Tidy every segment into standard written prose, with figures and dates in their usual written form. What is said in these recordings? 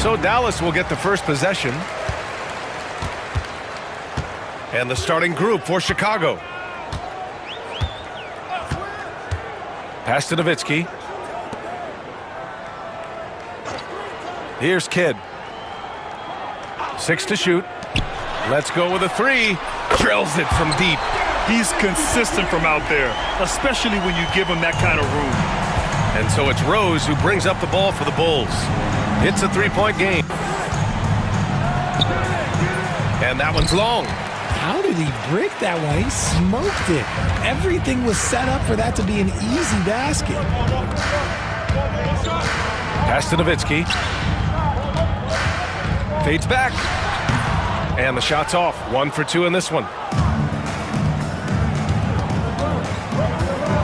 So Dallas will get the first possession. And the starting group for Chicago. Pass to Nowitzki. Here's Kidd. 6 to shoot. Let's go with a 3. Drills it from deep. He's consistent from out there, especially when you give him that kind of room. And so it's Rose who brings up the ball for the Bulls. It's a 3-point game. And that one's long. How did he break that one? He smoked it. Everything was set up for that to be an easy basket. Pass to Nowitzki. Fades back. And the shot's off. 1 for 2 in this one.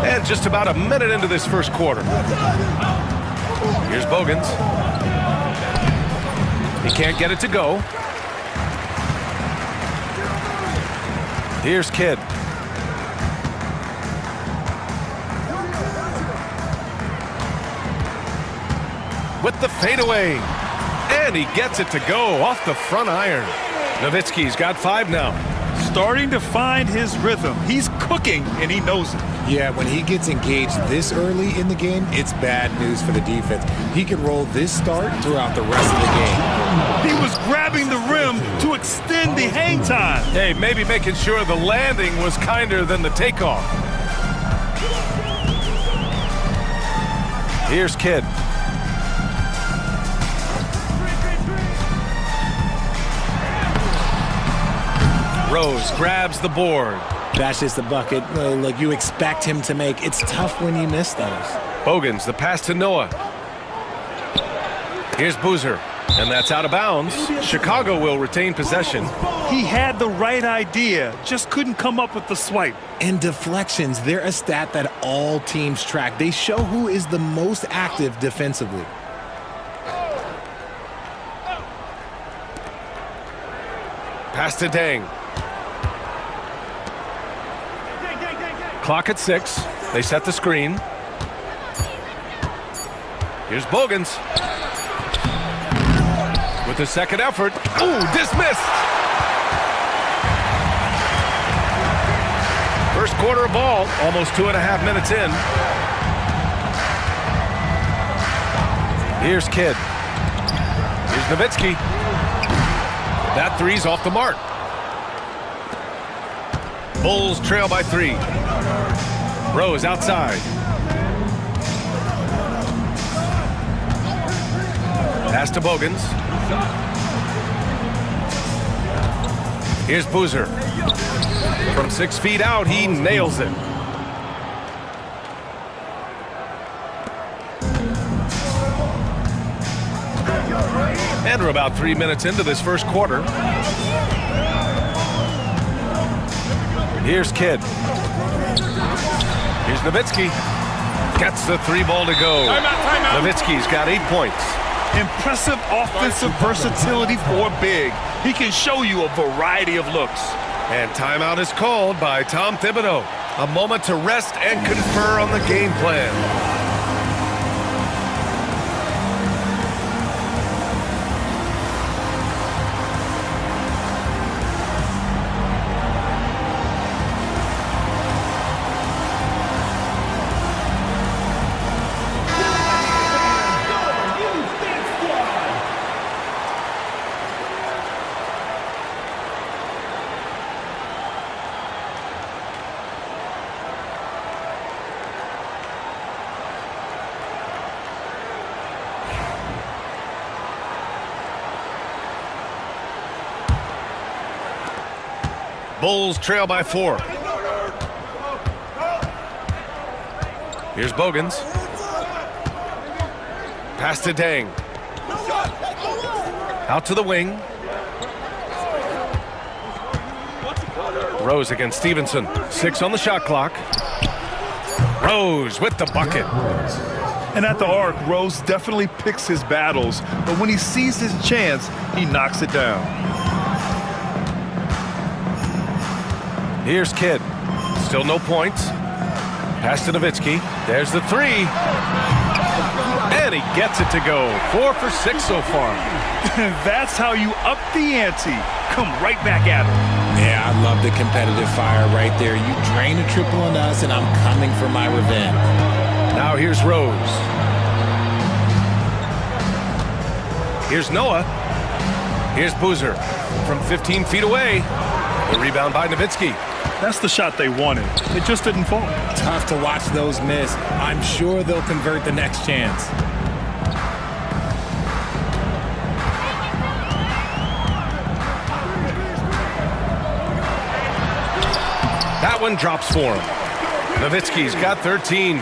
And just about a minute into this first quarter. Here's Bogans. He can't get it to go. Here's Kidd. With the fadeaway. And he gets it to go off the front iron. Nowitzki's got 5 now. Starting to find his rhythm. He's cooking, and he knows it. Yeah, when he gets engaged this early in the game, it's bad news for the defense. He can roll this start throughout the rest of the game. He was grabbing the rim to extend the hang time. Hey, maybe making sure the landing was kinder than the takeoff. Here's Kidd. Rose grabs the board. That's just the bucket like you expect him to make. It's tough when you miss those. Bogans, the pass to Noah. Here's Boozer, and that's out of bounds. Chicago will retain possession. He had the right idea, just couldn't come up with the swipe. And deflections, they're a stat that all teams track. They show who is the most active defensively. Pass to Dang. Clock at 6. They set the screen. Here's Bogans. With the second effort. Ooh, dismissed. First quarter of ball, almost 2.5 minutes in. Here's Kidd. Here's Nowitzki. That 3's off the mark. Bulls trail by 3. Rose outside. Pass to Bogans. Here's Boozer. From 6 feet out, he nails it. And we're about 3 minutes into this first quarter. Here's Kidd. Here's Nowitzki. Gets the 3 ball to go. Timeout. Nowitzki's got 8 points. Impressive offensive versatility for big. He can show you a variety of looks. And timeout is called by Tom Thibodeau. A moment to rest and confer on the game plan. Bulls trail by 4. Here's Bogans. Pass to Dang. Out to the wing. Rose against Stevenson. 6 on the shot clock. Rose with the bucket. And at the arc, Rose definitely picks his battles, but when he sees his chance, he knocks it down. Here's Kidd. Still no points. Pass to Nowitzki. There's the 3. And he gets it to go. 4 for 6 so far. That's how you up the ante. Come right back at him. Yeah, I love the competitive fire right there. You drain a triple on us, and I'm coming for my revenge. Now here's Rose. Here's Noah. Here's Boozer from 15 feet away. The rebound by Nowitzki. That's the shot they wanted. It just didn't fall. Tough to watch those miss. I'm sure they'll convert the next chance. That one drops for him. Nowitzki's got 13.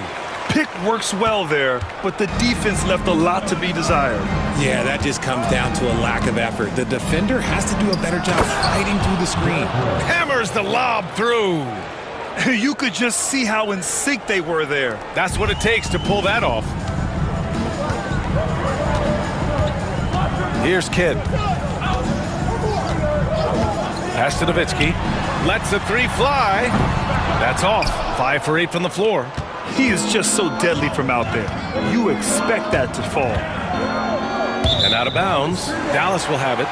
Pick works well there, but the defense left a lot to be desired. Yeah, that just comes down to a lack of effort. The defender has to do a better job fighting through the screen. Hammers the lob through. You could just see how in sync they were there. That's what it takes to pull that off. Here's Kidd. Pass to Nowitzki. Lets the three fly. That's off. 5 for 8 from the floor. He is just so deadly from out there. You expect that to fall. And out of bounds. Dallas will have it.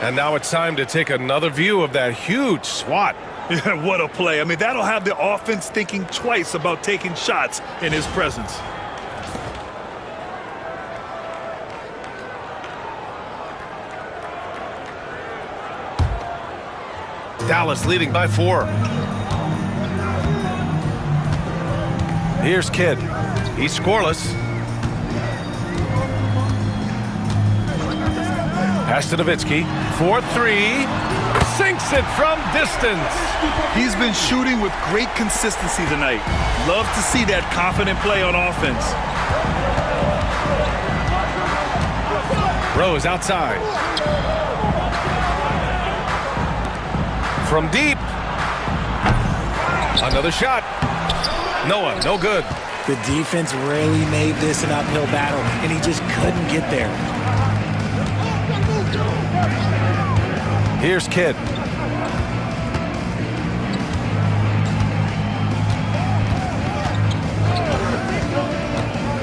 And now it's time to take another view of that huge swat. Yeah, what a play. I mean, that'll have the offense thinking twice about taking shots in his presence. Dallas leading by 4. Here's Kidd. He's scoreless. Pass to Nowitzki. 4-3. Sinks it from distance. He's been shooting with great consistency tonight. Love to see that confident play on offense. Rose outside. From deep. Another shot. Noah, no good. The defense really made this an uphill battle, and he just couldn't get there. Here's Kidd.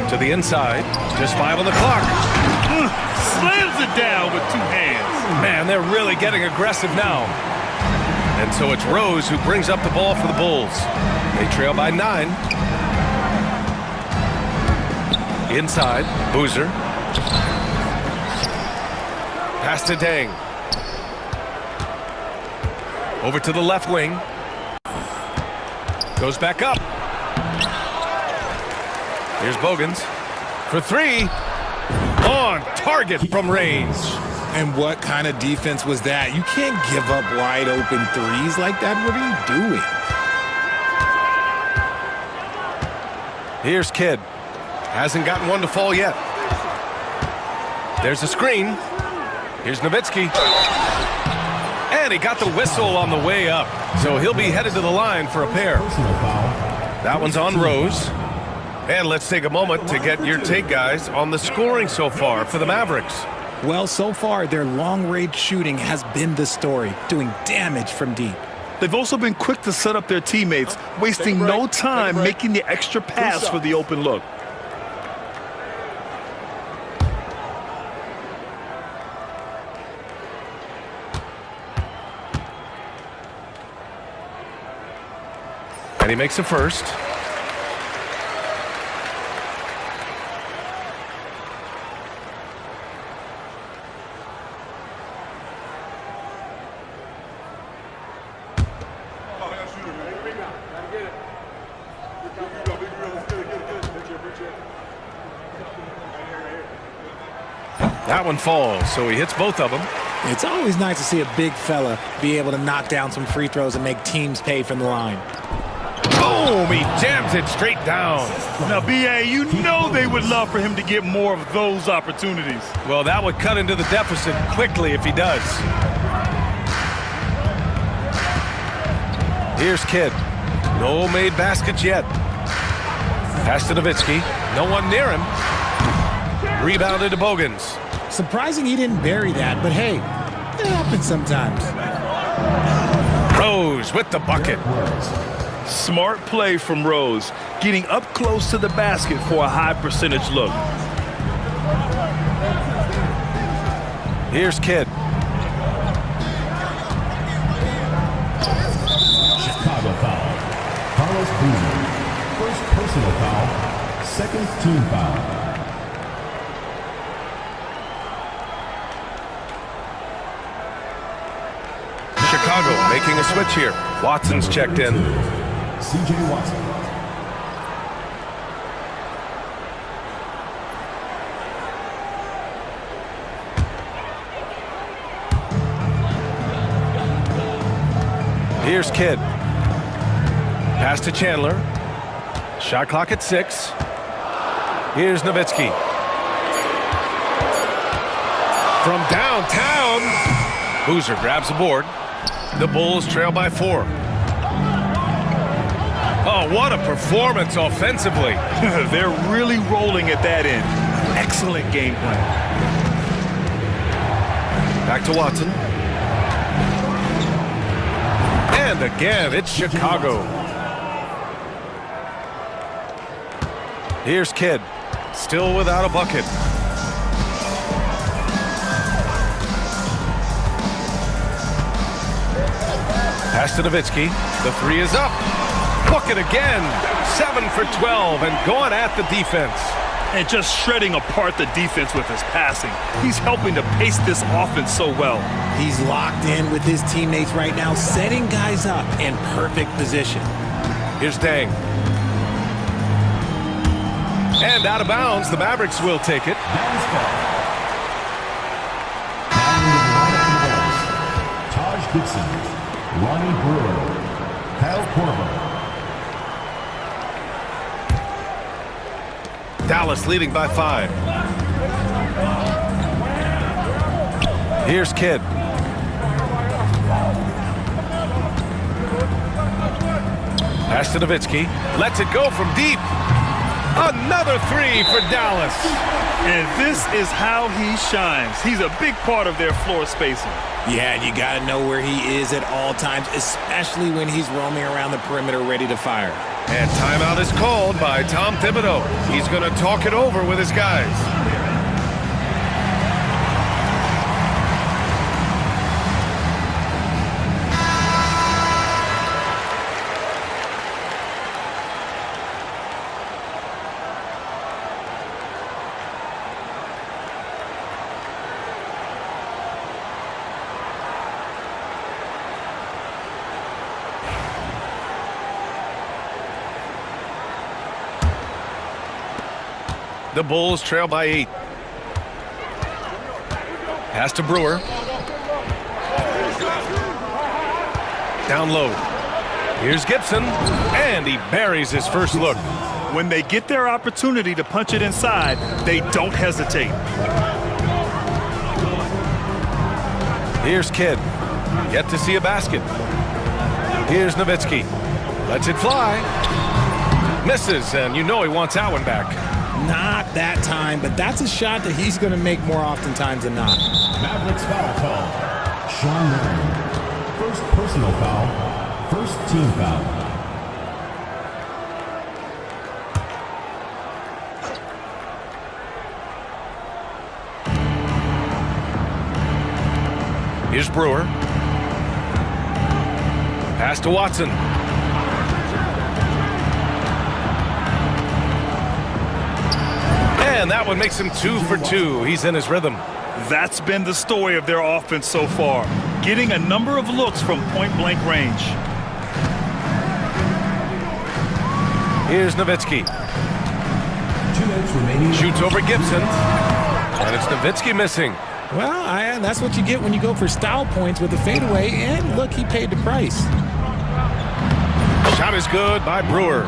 To the inside. Just 5 on the clock. Slams it down with 2 hands. Man, they're really getting aggressive now. And so it's Rose who brings up the ball for the Bulls. They trail by 9. Inside, Boozer. Pass to Dang. Over to the left wing. Goes back up. Here's Bogans for 3. On target from range. And what kind of defense was that? You can't give up wide open threes like that. What are you doing? Here's Kidd. Hasn't gotten one to fall yet. There's a screen. Here's Nowitzki. And he got the whistle on the way up. So he'll be headed to the line for a pair. That one's on Rose. And let's take a moment to get your take, guys, on the scoring so far for the Mavericks. Well, so far, their long-range shooting has been the story, doing damage from deep. They've also been quick to set up their teammates, wasting no time making the extra pass for the open look. And he makes a first. That one falls, so he hits both of them. It's always nice to see a big fella be able to knock down some free throws and make teams pay from the line. Boom! He jams it straight down. Now, B.A., you know they would love for him to get more of those opportunities. Well, that would cut into the deficit quickly if he does. Here's Kidd. No made baskets yet. Pass to Nowitzki. No one near him. Rebounded to Bogans. Surprising he didn't bury that, but hey, it happens sometimes. Rose with the bucket. Smart play from Rose, getting up close to the basket for a high percentage look. Here's Kidd. Chicago foul. Carlos Boozer. First personal foul. Second team foul. Chicago making a switch here. Watson's checked in. C.J. Watson. Here's Kidd. Pass to Chandler. Shot clock at 6. Here's Nowitzki. From downtown, Boozer grabs the board. The Bulls trail by 4. Oh, what a performance offensively. They're really rolling at that end. Excellent game plan. Back to Watson. And again, it's Chicago. Here's Kidd. Still without a bucket. Pass to Nowitzki. The 3 is up. Bucket again. 7 for 12 and going at the defense. And just shredding apart the defense with his passing. He's helping to pace this offense so well. He's locked in with his teammates right now, setting guys up in perfect position. Here's Dang. And out of bounds, the Mavericks will take it. Taj Gibson. Ronnie Brewer. Kyle Korver. Dallas leading by 5. Here's Kidd. Pass to Nowitzki. Lets it go from deep. Another 3 for Dallas. And this is how he shines. He's a big part of their floor spacing. Yeah, and you got to know where he is at all times, especially when he's roaming around the perimeter ready to fire. And timeout is called by Tom Thibodeau. He's going to talk it over with his guys. The Bulls trail by 8. Pass to Brewer. Down low. Here's Gibson. And he buries his first look. When they get their opportunity to punch it inside, they don't hesitate. Here's Kidd. Yet to see a basket. Here's Nowitzki. Lets it fly. Misses, and you know he wants that one back. Not that time, but that's a shot that he's going to make more oftentimes than not. Mavericks foul call. Sean Marion. First personal foul. First team foul. Here's Brewer. Pass to Watson. And that one makes him 2 for 2. He's in his rhythm. That's been the story of their offense so far, getting a number of looks from point-blank range. Here's Nowitzki. 2 minutes remaining. Shoots over Gibson. And it's Nowitzki missing. Well, that's what you get when you go for style points with a fadeaway, and look, he paid the price. Shot is good by Brewer.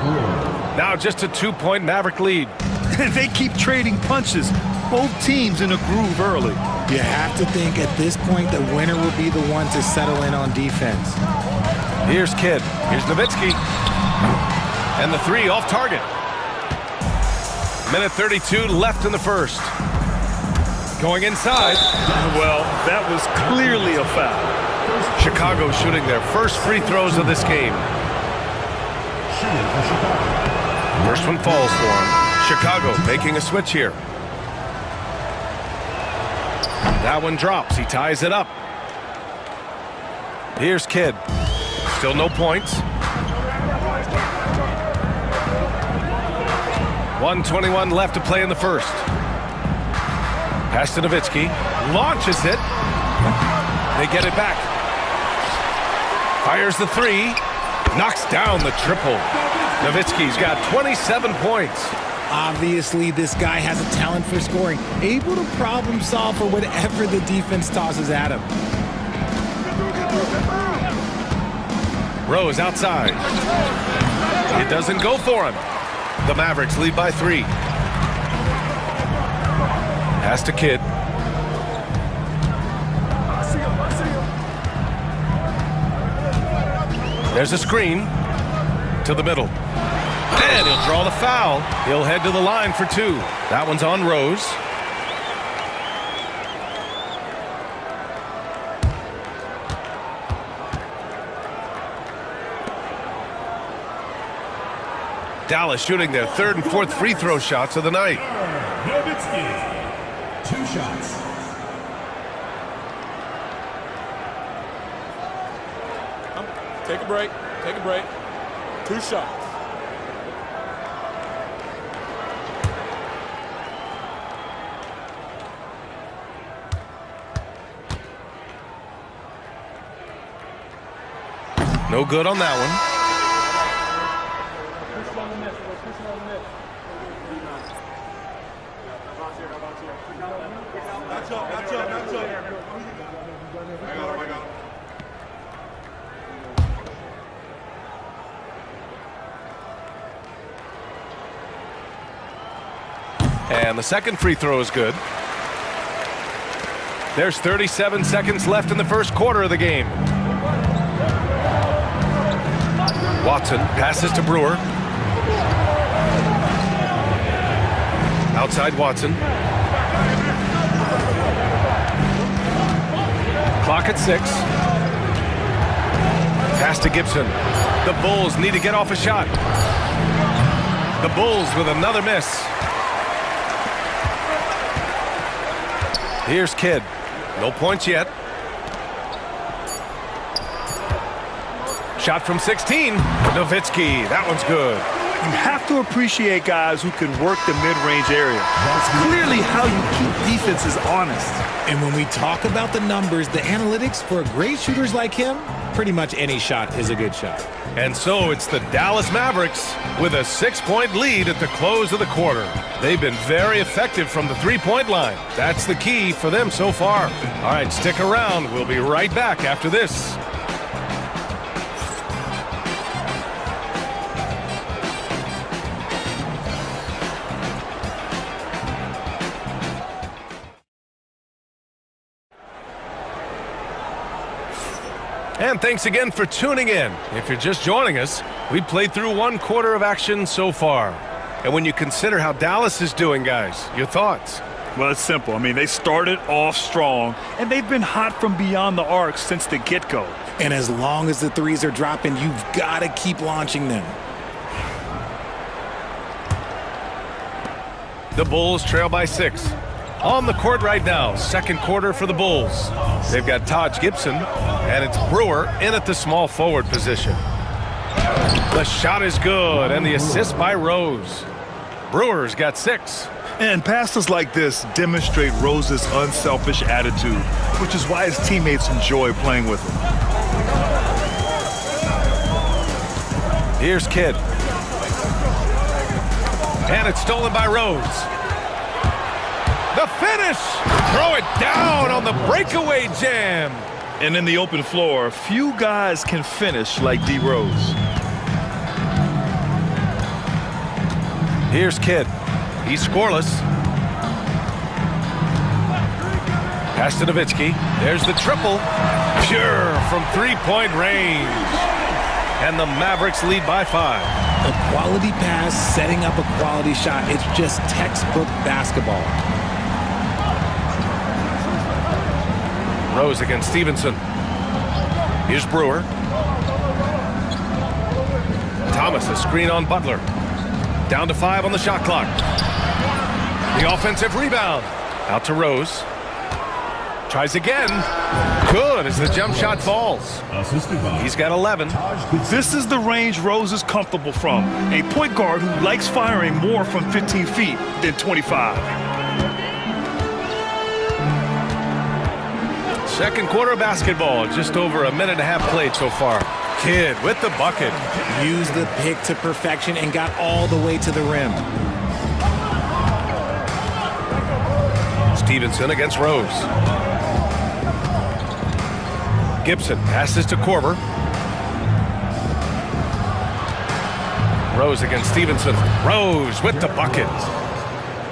Now just a 2-point Maverick lead. They keep trading punches. Both teams in a groove early. You have to think at this point the winner will be the one to settle in on defense. Here's Kidd. Here's Nowitzki. And the 3 off target. Minute 32 left in the first. Going inside. Well, that was clearly a foul. Chicago shooting their first free throws of this game. Shooting for Chicago. First one falls for him. Chicago making a switch here. That one drops. He ties it up. Here's Kidd. Still no points. 1:21 left to play in the first. Pass to Nowitzki. Launches it. They get it back. Fires the three. Knocks down the triple. Nowitzki's got 27 points. Obviously, this guy has a talent for scoring, able to problem solve for whatever the defense tosses at him. Rose outside. It doesn't go for him. The Mavericks lead by 3. Pass to Kidd. There's a screen to the middle. And he'll draw the foul. He'll head to the line for 2. That one's on Rose. Dallas shooting their 3rd and 4th free throw shots of the night. Nowitzki. 2 shots. Take a break. Take a break. 2 shots. No good on that one. And the second free throw is good. There's 37 seconds left in the first quarter of the game. Watson passes to Brewer. Outside Watson. Clock at 6. Pass to Gibson. The Bulls need to get off a shot. The Bulls with another miss. Here's Kidd. No points yet. Shot from 16. Nowitzki. That one's good. You have to appreciate guys who can work the mid-range area. That's clearly how you keep defenses honest. And when we talk about the numbers, the analytics for great shooters like him, pretty much any shot is a good shot. And so it's the Dallas Mavericks with a 6-point lead at the close of the quarter. They've been very effective from the 3-point line. That's the key for them so far. All right, stick around. We'll be right back after this. And thanks again for tuning in. If you're just joining us, we played through 1 quarter of action so far. And when you consider how Dallas is doing, guys, your thoughts? Well, it's simple. I mean, they started off strong, and they've been hot from beyond the arc since the get-go. And as long as the threes are dropping, you've got to keep launching them. The Bulls trail by 6. On the court right now, second quarter for the Bulls. They've got Taj Gibson, and it's Brewer in at the small forward position. The shot is good, and the assist by Rose. Brewer's got 6. And passes like this demonstrate Rose's unselfish attitude, which is why his teammates enjoy playing with him. Here's Kidd. And it's stolen by Rose. The finish! Throw it down on the breakaway jam. And in the open floor, few guys can finish like D. Rose. Here's Kidd. He's scoreless. Pass to Nowitzki. There's the triple. Pure from 3-point range. And the Mavericks lead by 5. A quality pass, setting up a quality shot. It's just textbook basketball. Rose against Stevenson. Here's Brewer. Thomas, a screen on Butler. Down to 5 on the shot clock. The offensive rebound. Out to Rose. Tries again. Good as the jump shot falls. Assisted by He's got 11. This is the range Rose is comfortable from. A point guard who likes firing more from 15 feet than 25. Second quarter basketball. Just over a minute and a half played so far. Kidd with the bucket. Used the pick to perfection and got all the way to the rim. Stevenson against Rose. Gibson passes to Korver. Rose against Stevenson. Rose with the bucket.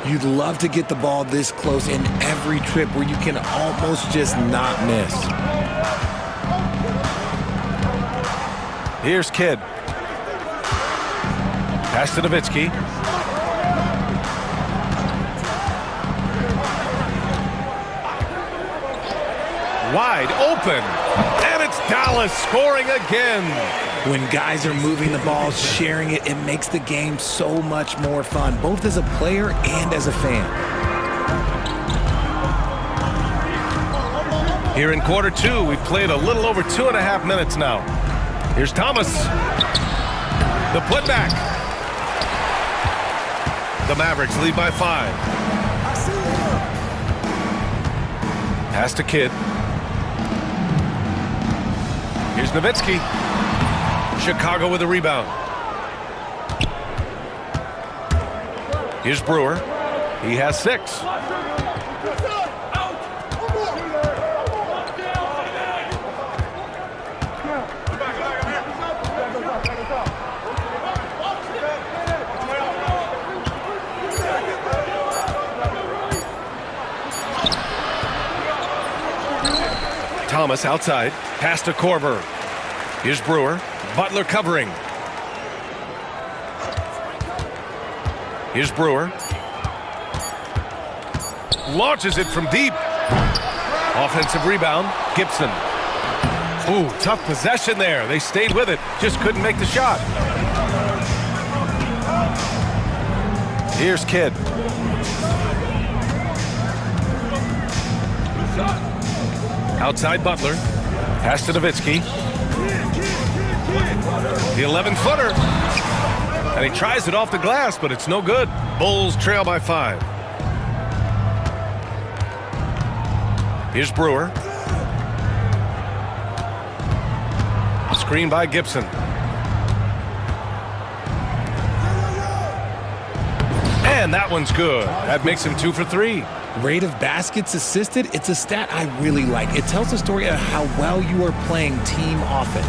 You'd love to get the ball this close in every trip where you can almost just not miss. Here's Kidd. Pass to Nowitzki. Wide open. And it's Dallas scoring again. When guys are moving the ball, sharing it, it makes the game so much more fun, both as a player and as a fan. Here in quarter two, we've played a little over 2.5 minutes now. Here's Thomas. The putback. The Mavericks lead by 5. Pass to Kidd. Here's Nowitzki. Chicago with a rebound. Here's Brewer. He has 6. Thomas outside. Pass to Korver. Here's Brewer. Butler covering. Here's Brewer. Launches it from deep. Offensive rebound. Gibson. Ooh, tough possession there. They stayed with it. Just couldn't make the shot. Here's Kidd. Outside Butler. Pass to Nowitzki. The 11-footer. And he tries it off the glass, but it's no good. Bulls trail by 5. Here's Brewer. Screen by Gibson. And that one's good. That makes him 2 for 3. Rate of baskets assisted, it's a stat I really like. It tells the story of how well you are playing team offense.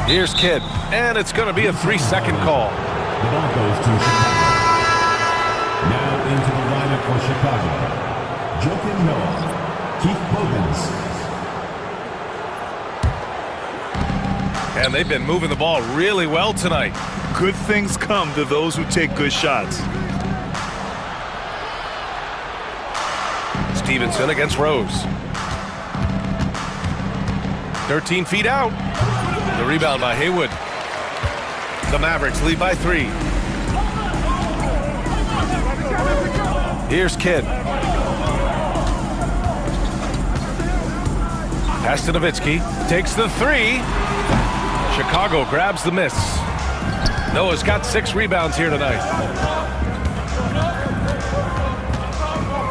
Here's Kidd, and it's going to be a 3-second call. the ball goes to Chicago. Now into the lineup for Chicago. Joakim Noah, Keith Bogans. And they've been moving the ball really well tonight. Good things come to those who take good shots. Stevenson against Rose. 13 feet out. The rebound by Haywood. The Mavericks lead by 3. Here's Kidd. Pass to Nowitzki. Takes the 3. Chicago grabs the miss. Noah's got 6 rebounds here tonight.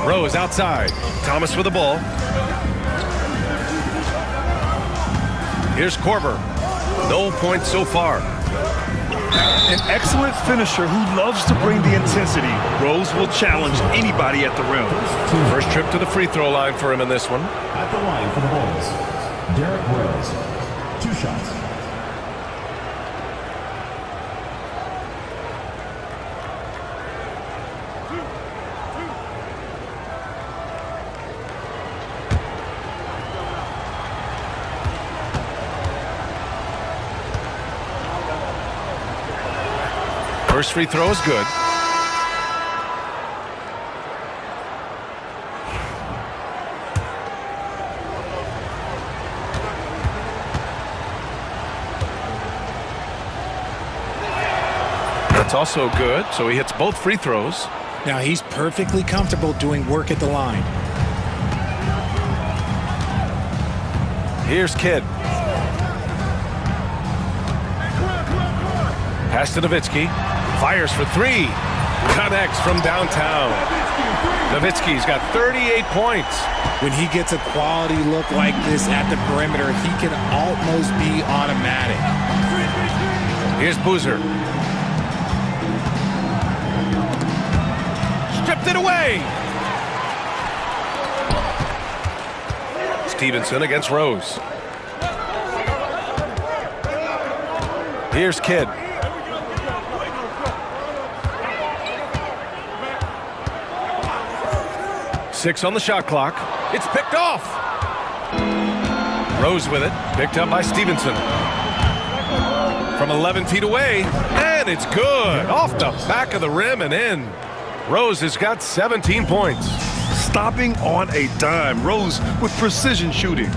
Rose outside. Thomas with the ball. Here's Korver. No points so far. An excellent finisher who loves to bring the intensity. Rose will challenge anybody at the rim. First trip to the free throw line for him in this one. At the line for the Bulls, Derrick Rose. 2 shots. First free throw is good. It's also good, so he hits both free throws. Now he's perfectly comfortable doing work at the line. Here's Kidd. Pass to Nowitzki. Fires for three. Connects from downtown. Nowitzki's got 38 points. When he gets a quality look like this at the perimeter, he can almost be automatic. Here's Boozer. Stripped it away. Stevenson against Rose. Here's Kidd. Six on the shot clock. It's picked off. Rose with it. Picked up by Stevenson. From 11 feet away. And it's good. Off the back of the rim and in. Rose has got 17 points. Stopping on a dime. Rose with precision shooting.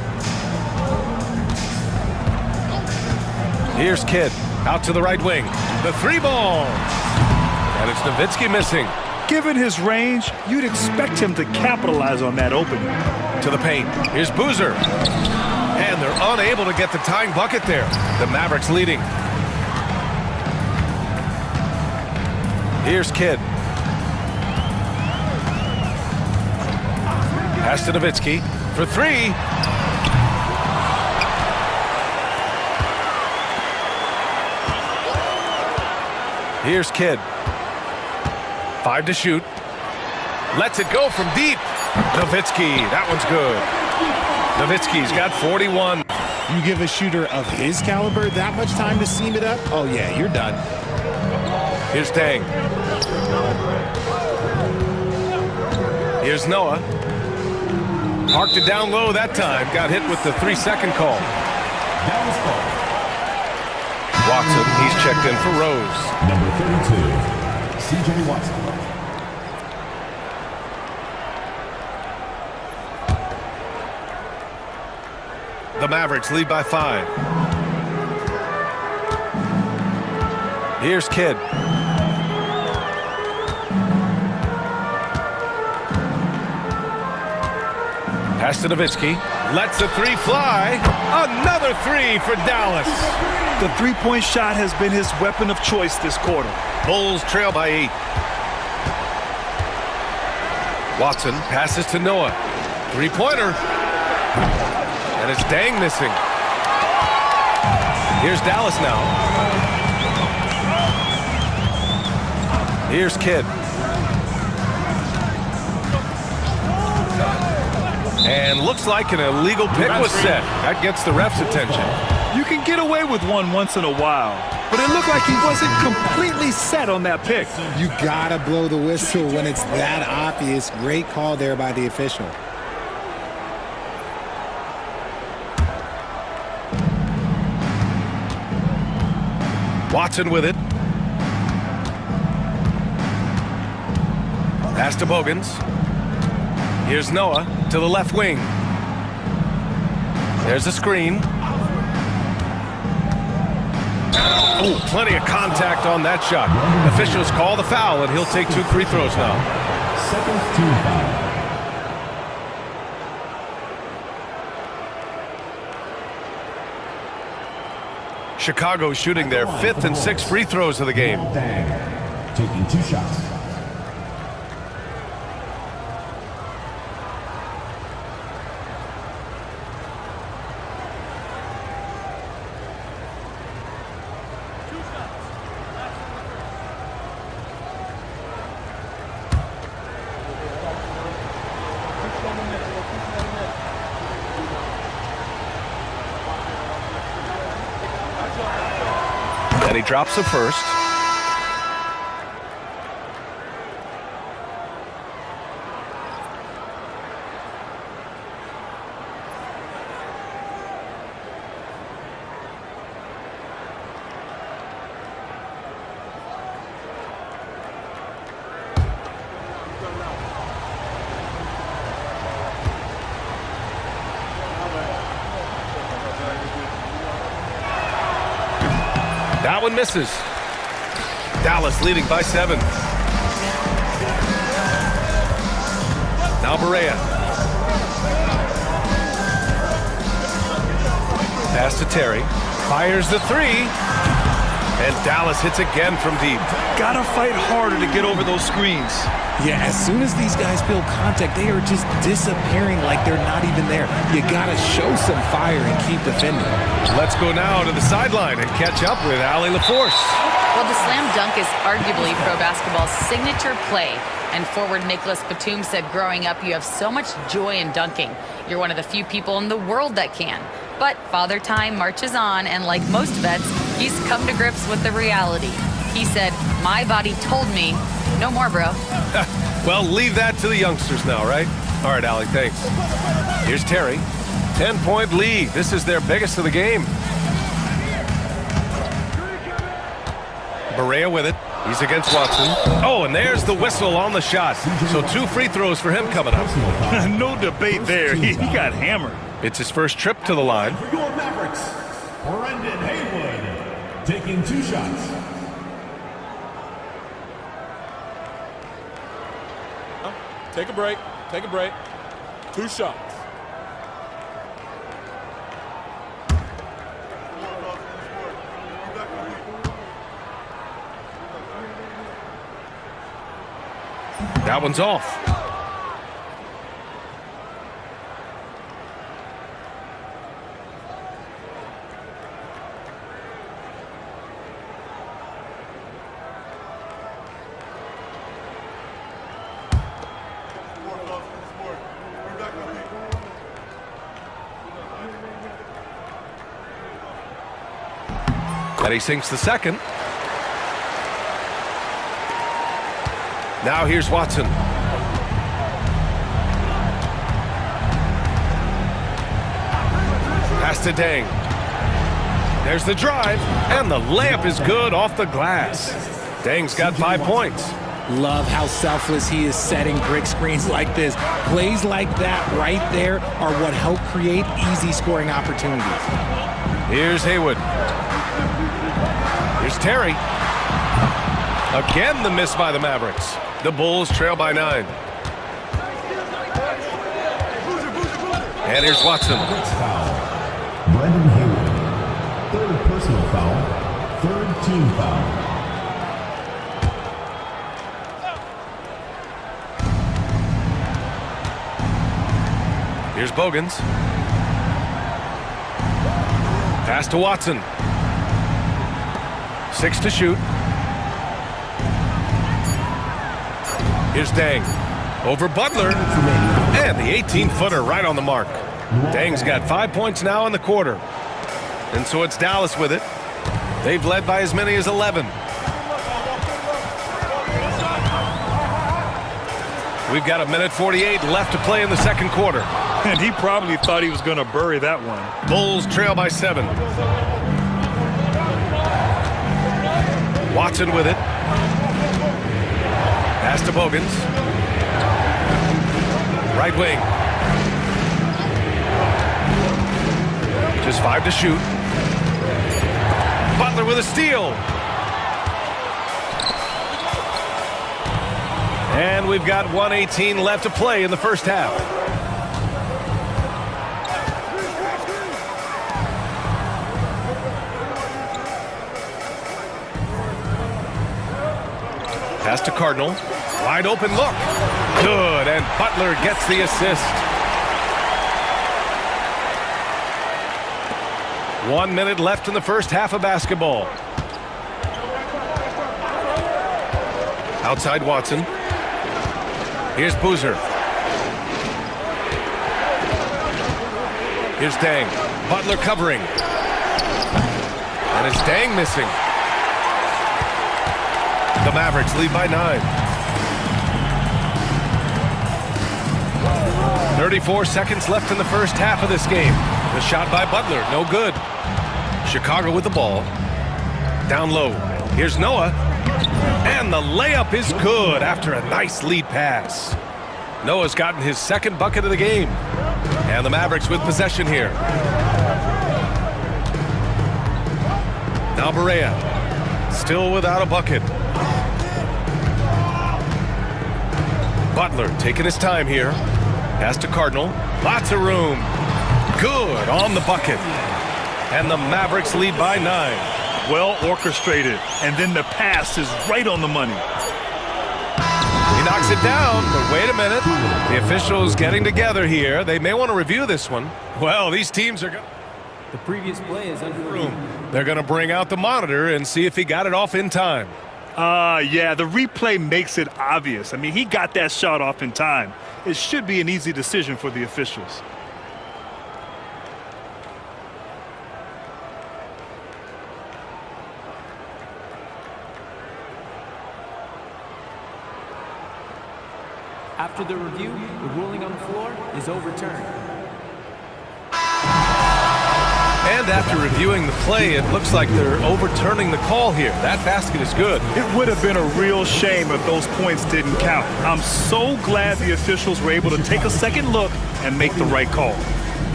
Here's Kidd. Out to the right wing. The three ball. And it's Nowitzki missing. Given his range, you'd expect him to capitalize on that opening. To the paint. Here's Boozer. And they're unable to get the tying bucket there. The Mavericks leading. Here's Kidd. Pass to Nowitzki for three. Here's Kidd. 5 to shoot. Lets it go from deep. Nowitzki, that one's good. Nowitzki's got 41. You give a shooter of his caliber that much time to seam it up? Oh yeah, you're done. Here's Dang. Here's Noah. Parked it down low that time. Got hit with the 3-second call. Watson, he's checked in for Rose. Number 32, C.J. Watson. The Mavericks lead by 5. Here's Kidd. Pass to Nowitzki. Lets the three fly. Another three for Dallas. The three-point shot has been his weapon of choice this quarter. Bulls trail by 8. Watson passes to Noah. Three-pointer. And it's Dang missing. Here's Dallas now. Here's Kidd. And looks like an illegal pick was set. That gets the ref's attention. You can get away with one once in a while, but it looked like he wasn't completely set on that pick. You gotta blow the whistle when it's that obvious. Great call there by the official. Watson with it. Pass to Bogans. Here's Noah to the left wing. There's a screen. Oh, plenty of contact on that shot. Officials call the foul, and he'll take 2 free throws now. Second team foul. Chicago shooting their 5th and 6th free throws of the game. Dang. Taking 2 shots. And he drops the first. That one misses. Dallas leading by 7. Now Berea. Pass to Terry. Fires the 3. And Dallas hits again from deep. Gotta fight harder to get over those screens. Yeah, as soon as these guys feel contact, they are just disappearing like they're not even there. You gotta show some fire and keep defending. Let's go now to the sideline and catch up with Allie LaForce. Well, the slam dunk is arguably pro basketball's signature play. And forward Nicholas Batum said growing up, you have so much joy in dunking. You're one of the few people in the world that can. But Father Time marches on, and like most vets, he's come to grips with the reality. He said, my body told me, no more, bro. Well, leave that to the youngsters now, right? All right, Allie, thanks. Here's Terry. 10-point lead. This is their biggest of the game. Berea with it. He's against Watson. Oh, and there's the whistle on the shot. So 2 free throws for him coming up. No debate there. He got hammered. It's his first trip to the line. For your Mavericks, Brendan Haywood taking 2 shots. Take a break. Take a break. 2 shots. That one's off. And he sinks the second. Now here's Watson. Pass to Dang. There's the drive, and the layup is good off the glass. Dang's got 5 points. Love how selfless he is setting brick screens like this. Plays like that right there are what help create easy scoring opportunities. Here's Haywood. Here's Terry. Again, the miss by the Mavericks. The Bulls trail by 9. And here's Watson. Brendan Haywood. 3rd personal foul. 3rd team foul. Here's Bogans. Pass to Watson. 6 to shoot. Here's Dang. Over Butler. And the 18-footer right on the mark. Dang's got 5 points now in the quarter. And so it's Dallas with it. They've led by as many as 11. We've got 1:48 left to play in the second quarter. And he probably thought he was going to bury that one. Bulls trail by 7. Watson with it. Pass to Bogans. Right wing. Just 5 to shoot. Butler with a steal. And we've got 1:18 left to play in the first half. Pass to Cardinal. Wide open look. Good, and Butler gets the assist. 1 minute left in the first half of basketball. Outside Watson. Here's Boozer. Here's Dang. Butler covering. And it's Dang missing. The Mavericks lead by 9. 34 seconds left in the first half of this game. The shot by Butler, no good. Chicago with the ball. Down low. Here's Noah. And the layup is good after a nice lead pass. Noah's gotten his second bucket of the game. And the Mavericks with possession here. Now Berea. Still without a bucket. Butler taking his time here. Pass to Cardinal. Lots of room. Good on the bucket. And the Mavericks lead by 9. Well orchestrated. And then the pass is right on the money. He knocks it down, but wait a minute. The officials getting together here. They may want to review this one. Well, these teams are going. The previous play is under review. They're going to bring out the monitor and see if he got it off in time. Yeah, the replay makes it obvious. I mean, he got that shot off in time. It should be an easy decision for the officials. After the review, the ruling on the floor is overturned. And after reviewing the play, it looks like they're overturning the call here. That basket is good. It would have been a real shame if those points didn't count. I'm so glad the officials were able to take a second look and make the right call.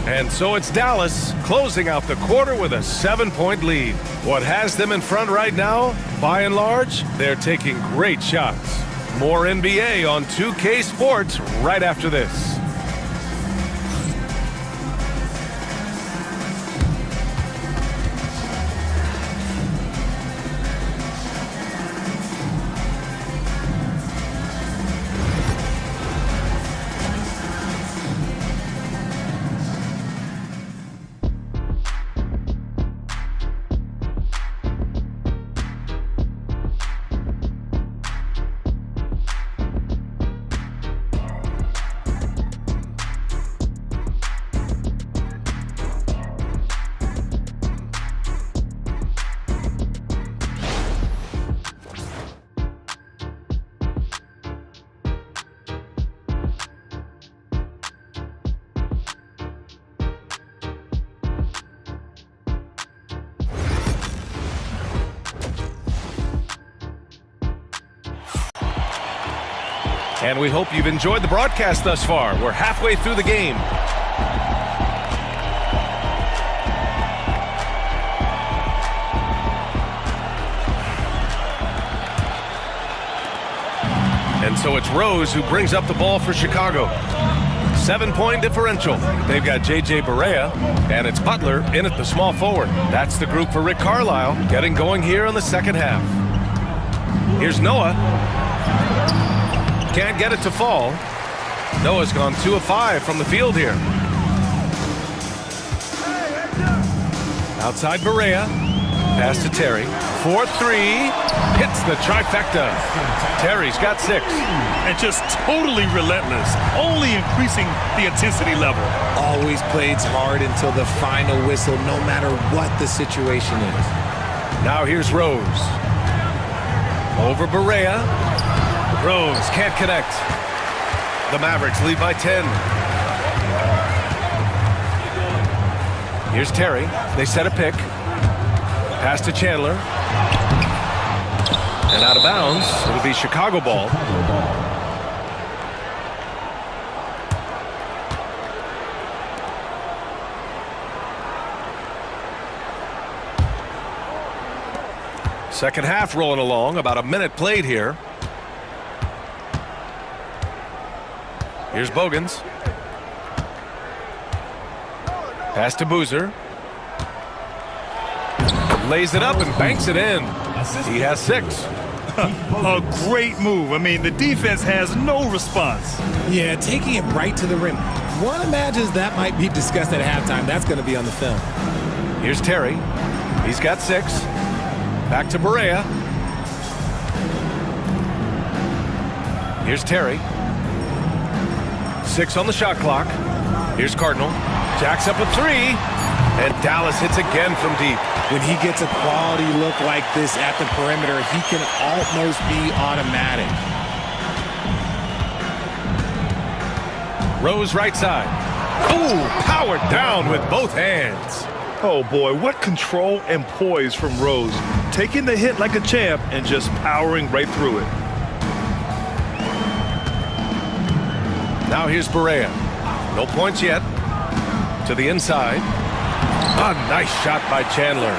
And so it's Dallas closing out the quarter with a 7-point lead. What has them in front right now, by and large, they're taking great shots. More NBA on 2K Sports right after this. And we hope you've enjoyed the broadcast thus far. We're halfway through the game. And so it's Rose who brings up the ball for Chicago. 7-point differential. They've got J.J. Barea, and it's Butler in at the small forward. That's the group for Rick Carlisle, getting going here in the second half. Here's Noah. Can't get it to fall. Noah's gone 2 of 5 from the field here. Outside Barea. Pass to Terry. 4-3. Hits the trifecta. Terry's got 6. And just totally relentless, only increasing the intensity level. Always plays hard until the final whistle, no matter what the situation is. Now here's Rose. Over Barea. Rose can't connect. The Mavericks lead by 10. Here's Terry. They set a pick. Pass to Chandler. And out of bounds. It'll be Chicago ball. Second half rolling along. About a minute played here. Here's Bogans. Pass to Boozer. Lays it up and banks it in. He has 6. A great move. I mean, the defense has no response. Yeah, taking it right to the rim. One imagines that might be discussed at halftime. That's going to be on the film. Here's Terry. He's got 6. Back to Barea. Here's Terry. 6 on the shot clock. Here's Cardinal. Jacks up a 3. And Dallas hits again from deep. When he gets a quality look like this at the perimeter, he can almost be automatic. Rose right side. Ooh, powered down with both hands. Oh boy, what control and poise from Rose. Taking the hit like a champ and just powering right through it. Now here's Barea. No points yet. To the inside. A nice shot by Chandler.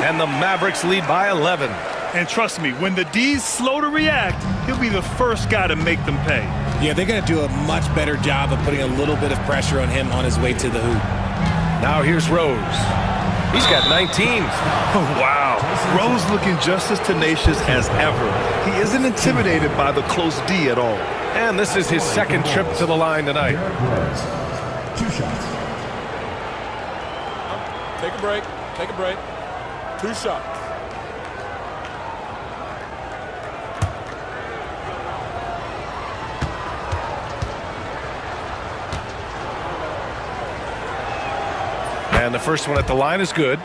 And the Mavericks lead by 11. And trust me, when the D's slow to react, he'll be the first guy to make them pay. Yeah, they're going to do a much better job of putting a little bit of pressure on him on his way to the hoop. Now here's Rose. He's got 19. Oh, wow. Rose looking just as tenacious as ever. He isn't intimidated by the close D at all. And this is his second trip to the line tonight. Rose, 2 shots. Take a break. Take a break. 2 shots. And the first one at the line is good.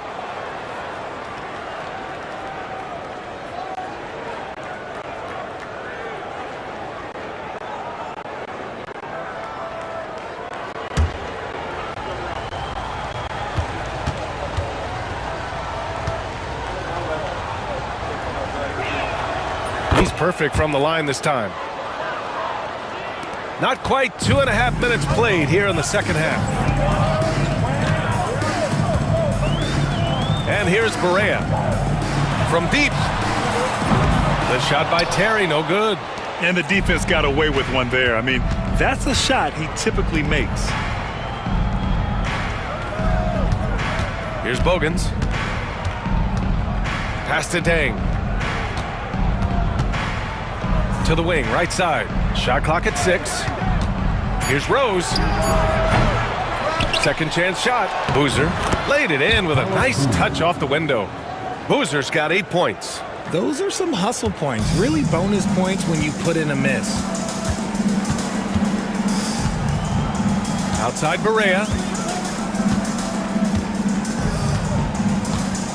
He's perfect from the line this time. Not quite 2.5 minutes played here in the second half. And here's Barea from deep. The shot by Terry, no good. And the defense got away with one there. I mean, that's a shot he typically makes. Here's Bogans. Pass to Dang. To the wing, right side. Shot clock at 6. Here's Rose. Second chance shot. Boozer laid it in with a nice touch off the window. Boozer's got 8 points. Those are some hustle points. Really bonus points when you put in a miss. Outside Barea.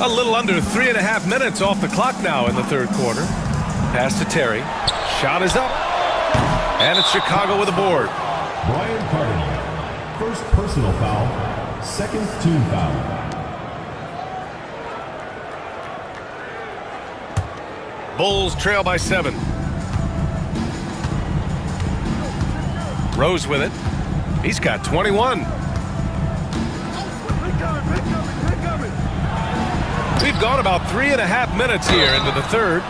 A little under 3.5 minutes off the clock now in the third quarter. Pass to Terry. Shot is up. And it's Chicago with a board. Brian Carter. First personal foul, second team foul. Bulls trail by 7. Rose with it. He's got 21. We've gone about 3.5 minutes here into the third.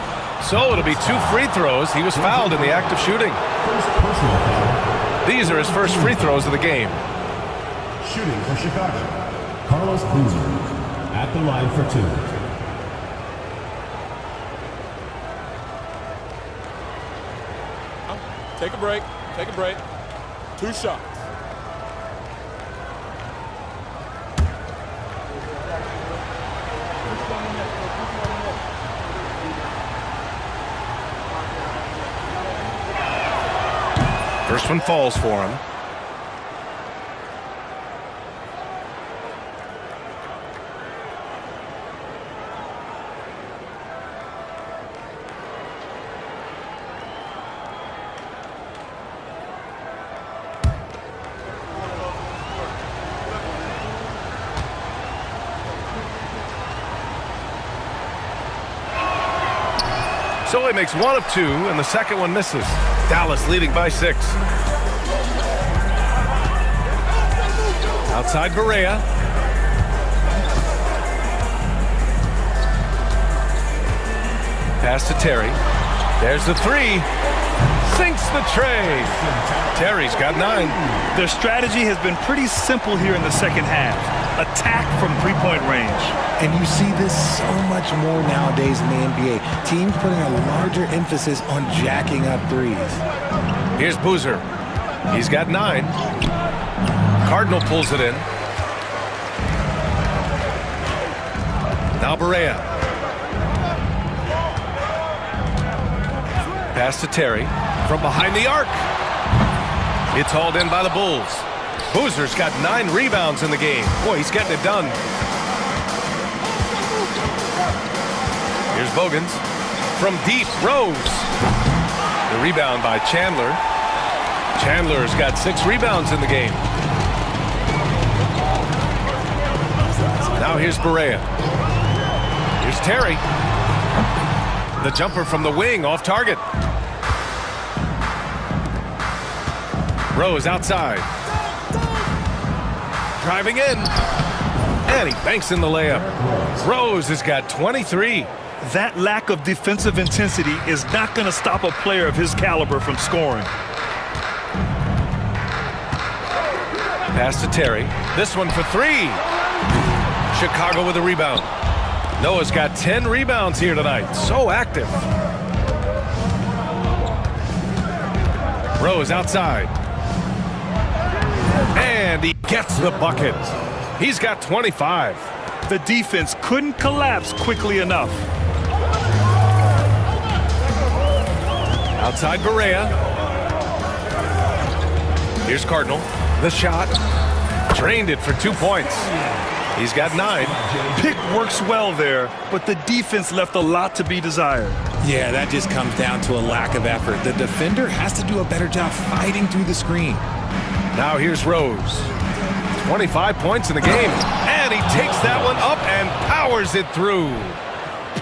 So it'll be 2 free throws. He was fouled in the act of shooting. First personal foul. These are his first free throws of the game. Shooting for Chicago, Carlos Boozer at the line for 2. Take a break. Take a break. 2 shots. First one falls for him. So he makes 1 of 2, and the second one misses. Dallas leading by 6. Outside Barea. Pass to Terry. There's the 3. Sinks the tray. Terry's got 9. Their strategy has been pretty simple here in the second half. Attack from 3-point range. And you see this so much more nowadays in the NBA. Teams putting a larger emphasis on jacking up threes. Here's Boozer. He's got 9. Cardinal pulls it in. Now Barea. Pass to Terry from behind the arc. It's hauled in by the Bulls. Boozer's got 9 rebounds in the game. Boy, he's getting it done. Here's Bogans. From deep, Rose. The rebound by Chandler. Chandler's got 6 rebounds in the game. Now here's Barea. Here's Terry. The jumper from the wing off target. Rose outside. Driving in. And he banks in the layup. Rose has got 23. That lack of defensive intensity is not going to stop a player of his caliber from scoring. Pass to Terry. This one for three. Chicago with a rebound. Noah's got 10 rebounds here tonight. So active. Rose outside. And he gets the bucket. He's got 25. The defense couldn't collapse quickly enough. Outside Barea. Here's Cardinal. The shot. Drained it for 2 points. He's got 9. Pick works well there, but the defense left a lot to be desired. Yeah, that just comes down to a lack of effort. The defender has to do a better job fighting through the screen. Now here's Rose. 25 points in the game. And he takes that one up and powers it through.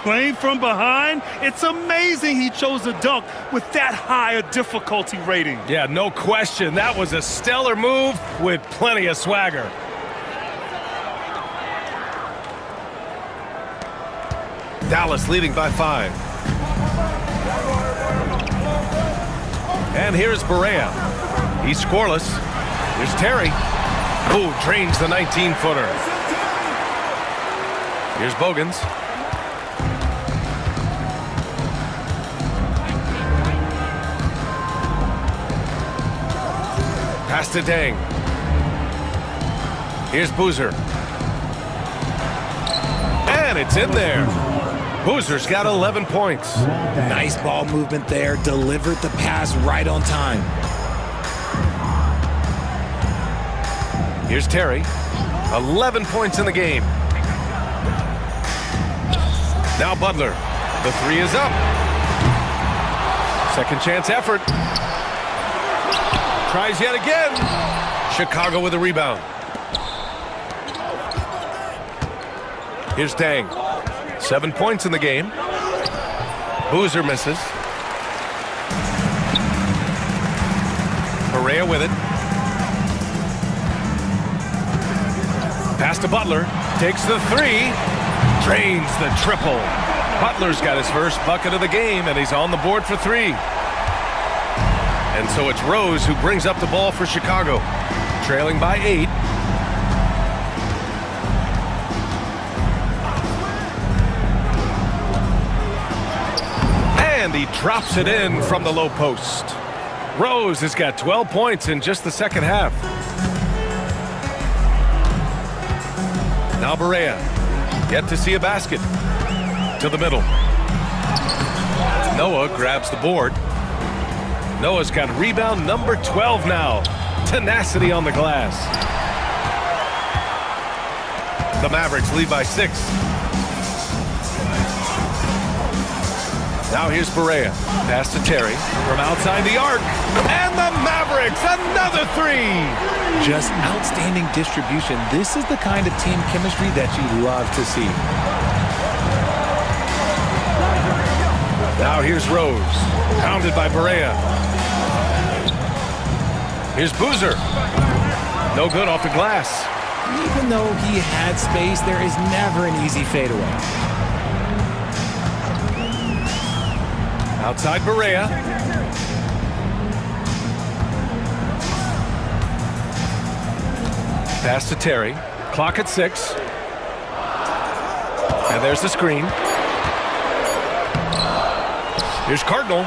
Playing from behind, it's amazing he chose to dunk with that high a difficulty rating. Yeah, no question. That was a stellar move with plenty of swagger. Dallas leading by 5. And here's Barea. He's scoreless. Here's Terry. Ooh, drains the 19-footer. Here's Bogans. Pass to Dang. Here's Boozer. And it's in there. Boozer's got 11 points. Nice ball movement there. Delivered the pass right on time. Here's Terry. 11 points in the game. Now Butler. The 3 is up. Second chance effort. Tries yet again. Chicago with a rebound. Here's Dang. 7 points in the game. Boozer misses. Barea with it. Pass to Butler. Takes the 3. Drains the triple. Butler's got his first bucket of the game, and he's on the board for 3. And so it's Rose who brings up the ball for Chicago, trailing by 8. And he drops it in from the low post. Rose has got 12 points in just the second half. Now Barea, yet to see a basket. To the middle. Noah grabs the board. Noah's got rebound number 12 now. Tenacity on the glass. The Mavericks lead by 6. Now here's Barea. Pass to Terry from outside the arc. And the Mavericks, another 3. Just outstanding distribution. This is the kind of team chemistry that you love to see. Now here's Rose. Pounded by Barea. Here's Boozer. No good off the glass. Even though he had space, there is never an easy fadeaway. Outside Barea. Pass to Terry. Clock at 6. And there's the screen. Here's Cardinal.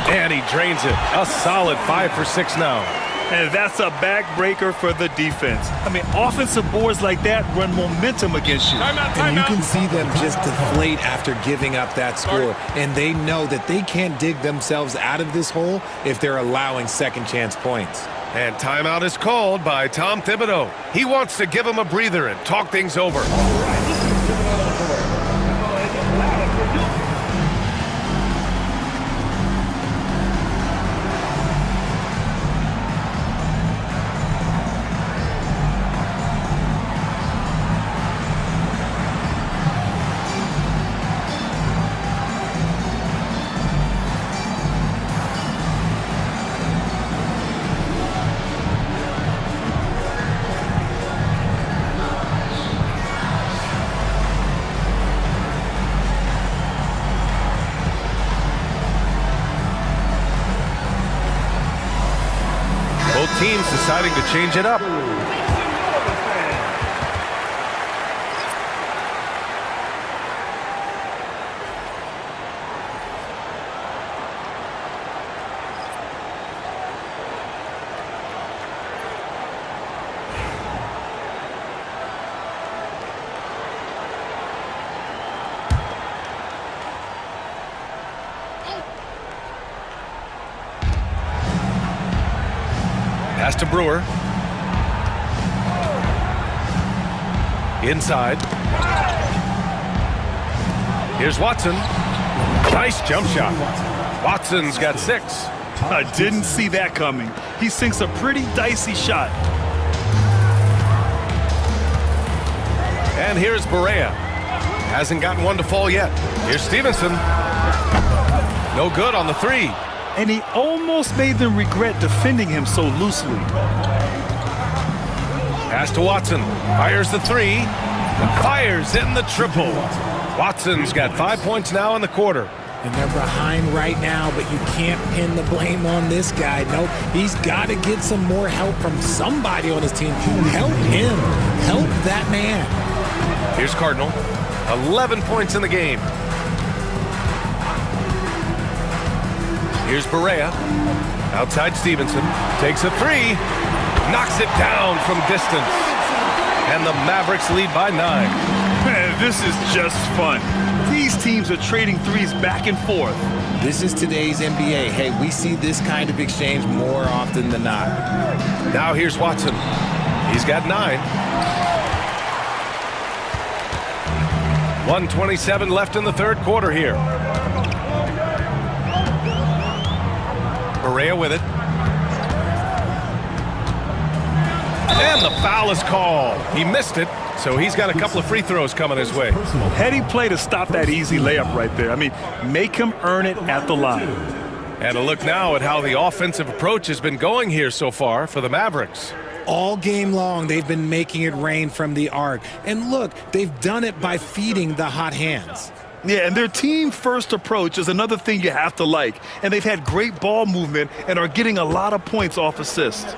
And he drains it. A solid 5 for 6 now. And that's a backbreaker for the defense. I mean, offensive boards like that run momentum against you. And you can see them just deflate after giving up that score. And they know that they can't dig themselves out of this hole if they're allowing second chance points. And timeout is called by Tom Thibodeau. He wants to give him a breather and talk things over. Both teams deciding to change it up. Pass to Brewer. Inside. Here's Watson. Nice jump shot. Watson's got 6. I didn't see that coming. He sinks a pretty dicey shot. And here's Barea. Hasn't gotten one to fall yet. Here's Stevenson. No good on the 3. And he almost made them regret defending him so loosely. Pass to Watson. Fires the 3. And fires in the triple. Watson's got 5 points now in the quarter. And they're behind right now, but you can't pin the blame on this guy. Nope, he's got to get some more help from somebody on his team. Help him. Help that man. Here's Cardinal. 11 points in the game. Here's Barea. Outside Stevenson. Takes a 3. Knocks it down from distance. And the Mavericks lead by 9. Man, this is just fun. These teams are trading threes back and forth. This is today's NBA. Hey, we see this kind of exchange more often than not. Now here's Watson. He's got 9. 1:27 left in the third quarter here. Barea with it. And the foul is called. He missed it, so he's got a couple of free throws coming his way. Heady play to stop that easy layup right there. I mean, make him earn it at the line. And a look now at how the offensive approach has been going here so far for the Mavericks. All game long, they've been making it rain from the arc. And look, they've done it by feeding the hot hands. Yeah, and their team-first approach is another thing you have to like. And they've had great ball movement and are getting a lot of points off assists.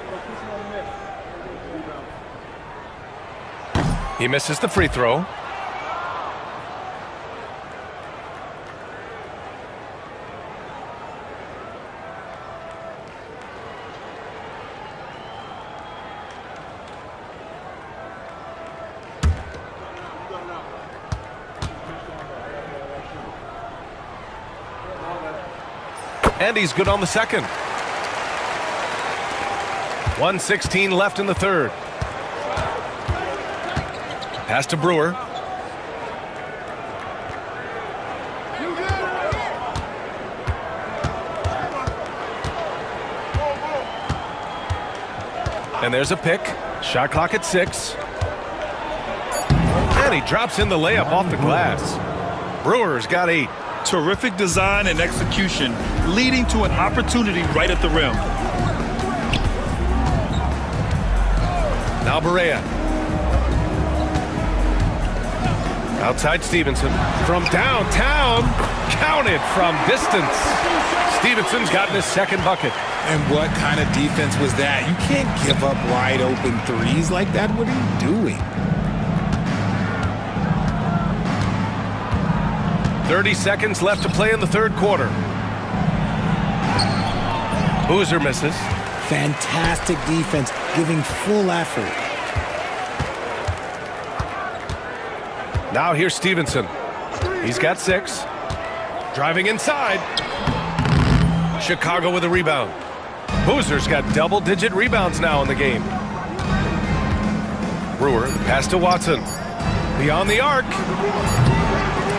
He misses the free throw. And he's good on the second. 1:16 left in the third. Pass to Brewer. And there's a pick. Shot clock at 6. And he drops in the layup off the glass. Brewer's got 8. Terrific design and execution, leading to an opportunity right at the rim. Now Barea. Outside Stevenson. From downtown. Counted from distance. Stevenson's gotten his second bucket. And what kind of defense was that? You can't give up wide open threes like that. What are you doing? 30 seconds left to play in the third quarter. Boozer misses. Fantastic defense, giving full effort. Now here's Stevenson. He's got 6. Driving inside. Chicago with a rebound. Boozer's got double-digit rebounds now in the game. Brewer, pass to Watson. Beyond the arc.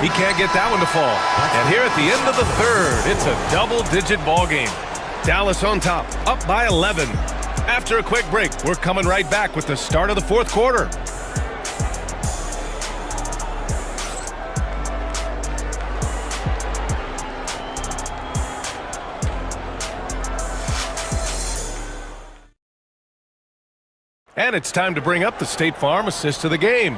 He can't get that one to fall. And here at the end of the third, it's a double-digit ball game. Dallas on top, up by 11. After a quick break, we're coming right back with the start of the fourth quarter. And it's time to bring up the State Farm assist to the game.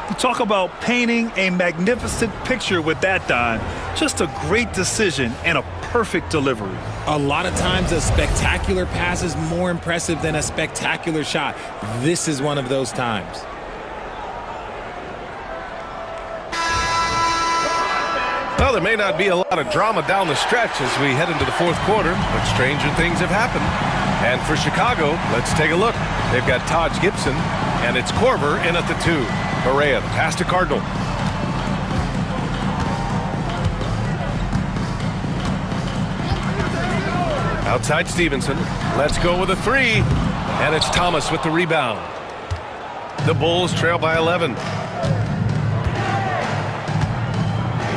You talk about painting a magnificent picture with that, Don. Just a great decision and a perfect delivery. A lot of times a spectacular pass is more impressive than a spectacular shot. This is one of those times. Well, there may not be a lot of drama down the stretch as we head into the fourth quarter, but stranger things have happened. And for Chicago, let's take a look. They've got Taj Gibson, and it's Korver in at the 2. Barea, the pass to Cardinal. Outside Stevenson. Let's go with a 3. And it's Thomas with the rebound. The Bulls trail by 11.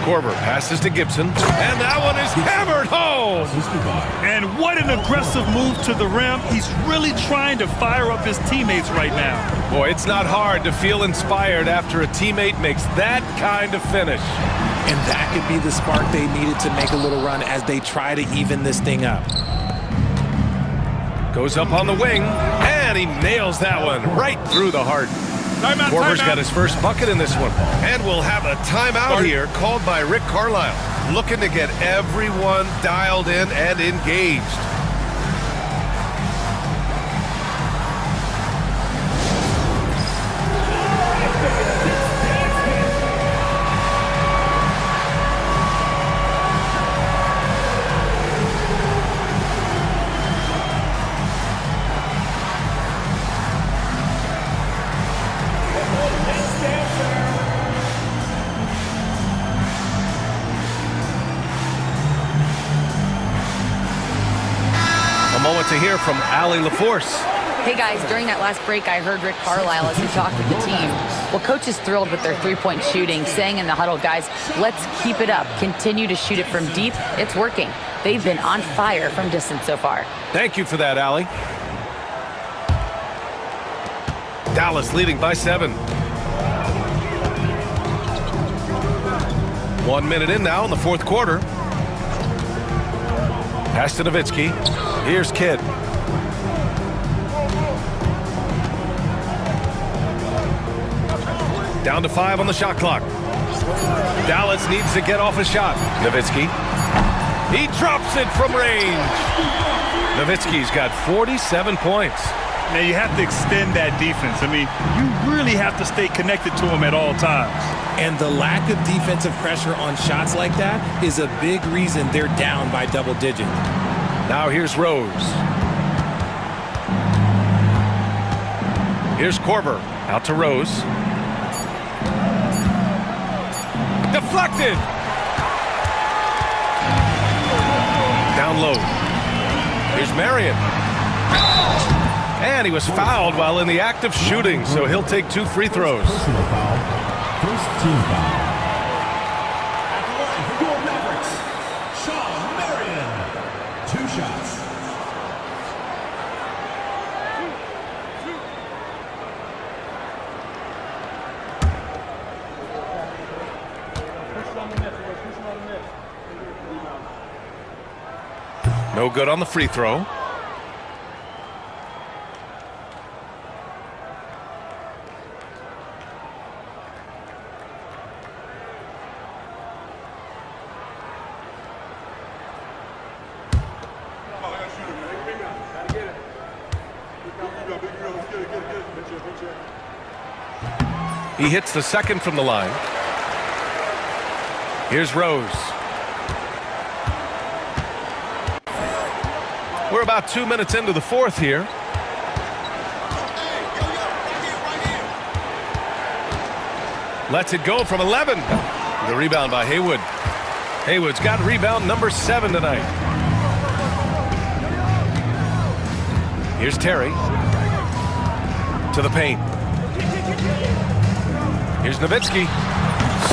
Korver passes to Gibson, and that one is hammered home. And what an aggressive move to the rim. He's really trying to fire up his teammates right now. Boy, it's not hard to feel inspired after a teammate makes that kind of finish. And that could be the spark they needed to make a little run as they try to even this thing up. Goes up on the wing, and he nails that one right through the heart. Korver's got his first bucket in this one. And we'll have a timeout here called by Rick Carlisle, looking to get everyone dialed in and engaged. To hear from Allie LaForce. Hey guys, during that last break, I heard Rick Carlisle as he talked with the team. Well, coach is thrilled with their three-point shooting, saying in the huddle, guys, let's keep it up. Continue to shoot it from deep. It's working. They've been on fire from distance so far. Thank you for that, Allie. Dallas leading by 7. 1 minute in now in the fourth quarter. Pass to Nowitzki. Here's Kidd. Down to 5 on the shot clock. Dallas needs to get off a shot. Nowitzki. He drops it from range. Nowitzki's got 47 points. Now you have to extend that defense. I mean, you really have to stay connected to him at all times. And the lack of defensive pressure on shots like that is a big reason they're down by double digits. Now here's Rose. Here's Korver. Out to Rose. Deflected. Down low. Here's Marion. And he was fouled while in the act of shooting, so he'll take 2 free throws. Personal foul. First team foul. At the line for your Mavericks, Sean Marion. 2 shots. No good on the free throw. He hits the second from the line. Here's Rose. We're about 2 minutes into the fourth here. Lets it go from 11. The rebound by Haywood. Haywood's got rebound number 7 tonight. Here's Terry. To the paint. Here's Nowitzki.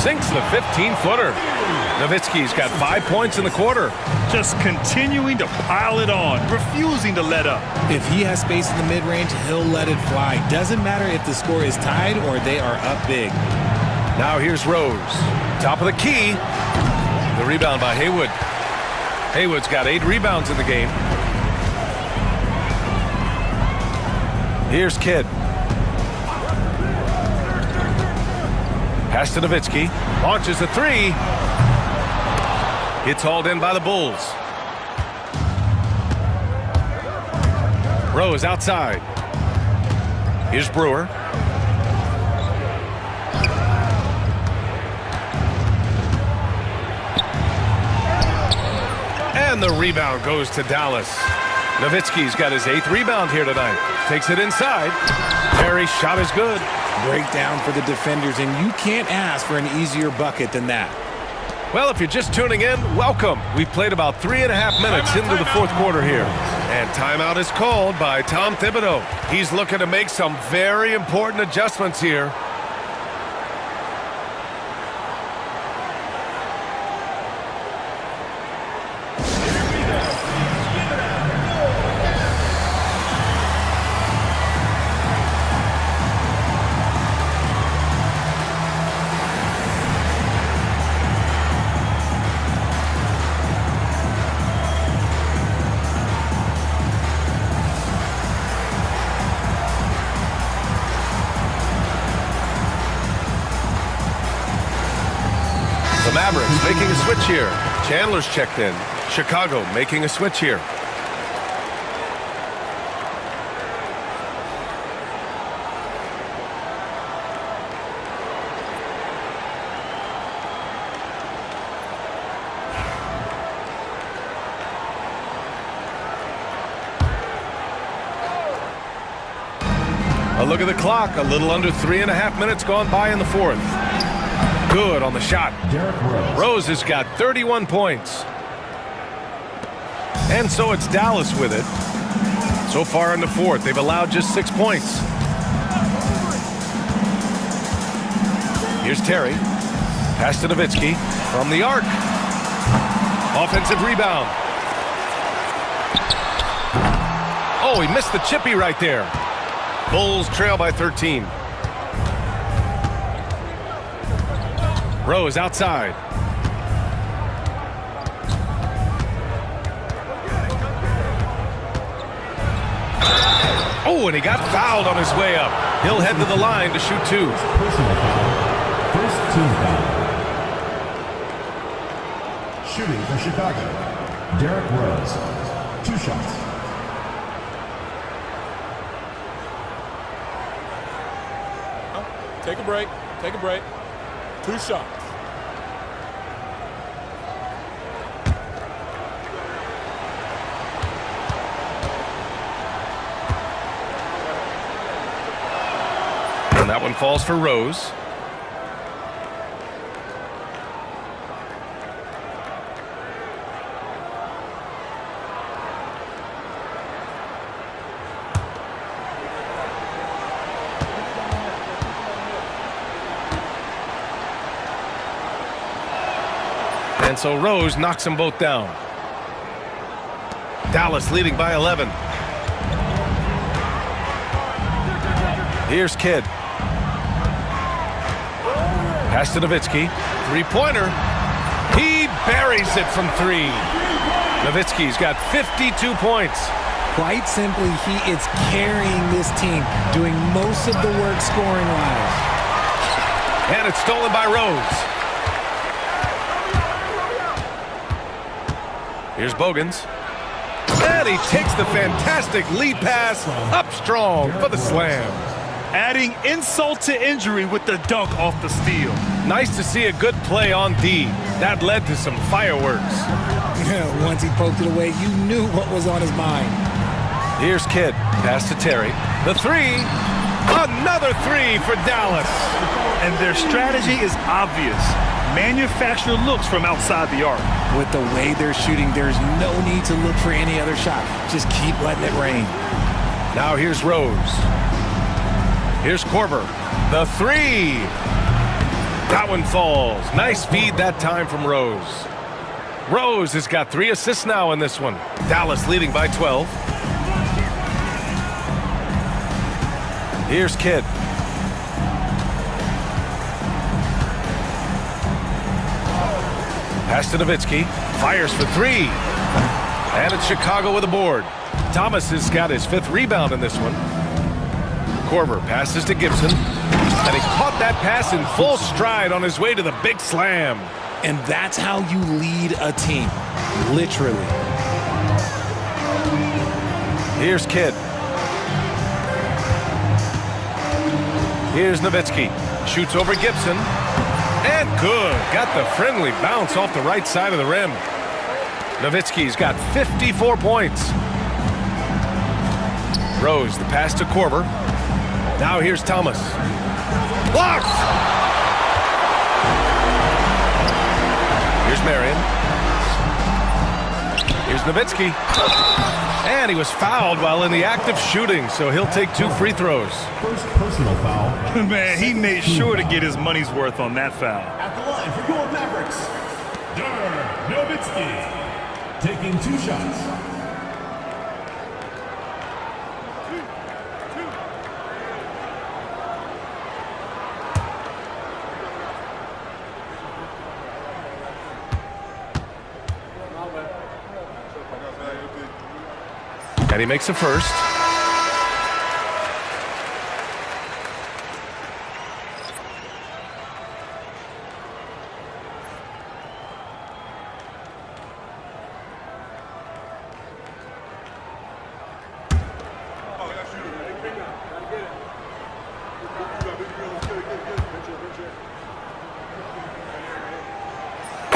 Sinks the 15-footer. Nowitzki's got 5 points in the quarter. Just continuing to pile it on, refusing to let up. If he has space in the mid-range, he'll let it fly. Doesn't matter if the score is tied or they are up big. Now here's Rose. Top of the key. The rebound by Haywood. Haywood's got 8 rebounds in the game. Here's Kidd. Pass to Nowitzki. Launches a 3. It's hauled in by the Bulls. Rose outside. Here's Brewer. And the rebound goes to Dallas. Nowitzki's got his 8th rebound here tonight. Takes it inside. Terry's shot is good. Breakdown for the defenders, and you can't ask for an easier bucket than that. Well, if you're just tuning in, welcome. We've played about 3.5 minutes into the fourth quarter here. And timeout is called by Tom Thibodeau. He's looking to make some very important adjustments here. The Mavericks making a switch here. Chandler's checked in. Chicago making a switch here. A look at the clock. A little under 3.5 minutes gone by in the fourth. Good on the shot. Rose has got 31 points. And so it's Dallas with it. So far in the fourth, they've allowed just 6 points. Here's Terry. Pass to Nowitzki from the arc. Offensive rebound. Oh, he missed the chippy right there. Bulls trail by 13. Rose outside. Oh, and he got fouled on his way up. He'll head to the line to shoot 2. Personal foul. First team foul. Shooting for Chicago. Derrick Rose. 2 shots. Take a break. Take a break. 2 shots. And that one falls for Rose. And so Rose knocks them both down. Dallas leading by 11. Here's Kidd. Pass to Nowitzki. 3-pointer. He buries it from 3. Nowitzki's got 52 points. Quite simply, he is carrying this team, doing most of the work scoring-wise. And it's stolen by Rose. Here's Bogans. And he takes the fantastic lead pass up strong for the slam. Adding insult to injury with the dunk off the steal. Nice to see a good play on D. That led to some fireworks. Once he poked it away, you knew what was on his mind. Here's Kidd. Pass to Terry. The 3. Another 3 for Dallas. And their strategy is obvious. Manufacture looks from outside the arc. With the way they're shooting, there's no need to look for any other shot. Just keep letting it rain. Now here's Rose. Here's Korver. The 3. That one falls. Nice feed that time from Rose. Rose has got 3 assists now in this one. Dallas leading by 12. Here's Kidd. Pass to Nowitzki. Fires for 3. And it's Chicago with a board. Thomas has got his 5th rebound in this one. Korver passes to Gibson. And he caught that pass in full stride on his way to the big slam. And that's how you lead a team. Literally. Here's Kidd. Here's Nowitzki. Shoots over Gibson. And good. Got the friendly bounce off the right side of the rim. Nowitzki's got 54 points. Rose, the pass to Korver. Now here's Thomas. Blocked! Here's Marion. Here's Here's Nowitzki. And he was fouled while in the act of shooting, so he'll take 2 free throws. First personal foul. Man, he made sure to get his money's worth on that foul. At the line for your Mavericks, Nowitzki. Taking 2 shots. And he makes a first.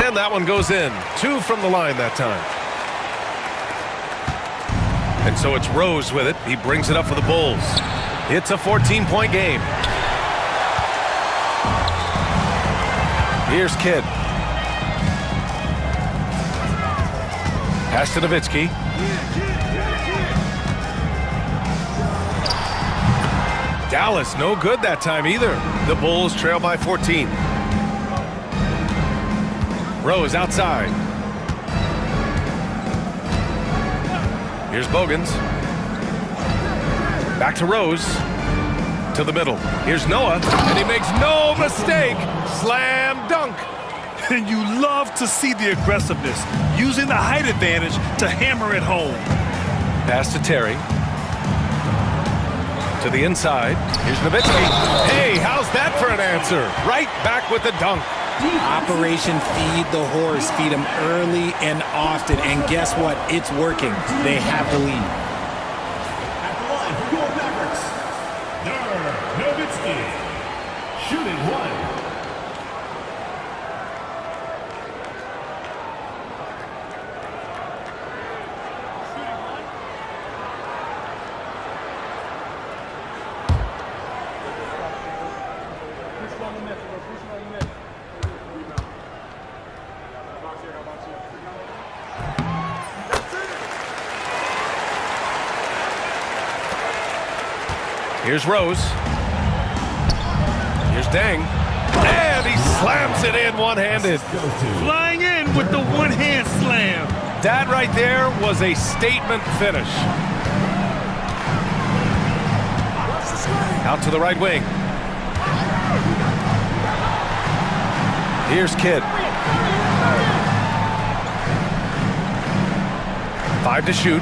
And that one goes in. 2 from the line that time. And so it's Rose with it. He brings it up for the Bulls. It's a 14-point game. Here's Kidd. Pass to Nowitzki. Dallas, no good that time either. The Bulls trail by 14. Rose outside. Here's Bogans. Back to Rose. To the middle. Here's Noah. And he makes no mistake. Slam dunk. And you love to see the aggressiveness, using the height advantage to hammer it home. Pass to Terry. To the inside. Here's Nowitzki. Hey, how's that for an answer? Right back with the dunk. Operation Feed the Horse. Feed them early and often. And guess what? It's working. They have the lead. At the line for your Mavericks, Nowitzki. Shooting 1. Here's Rose. Here's Deng. And he slams it in one-handed. Flying in with the one-hand slam. That right there was a statement finish. Out to the right wing. Here's Kidd. 5 to shoot.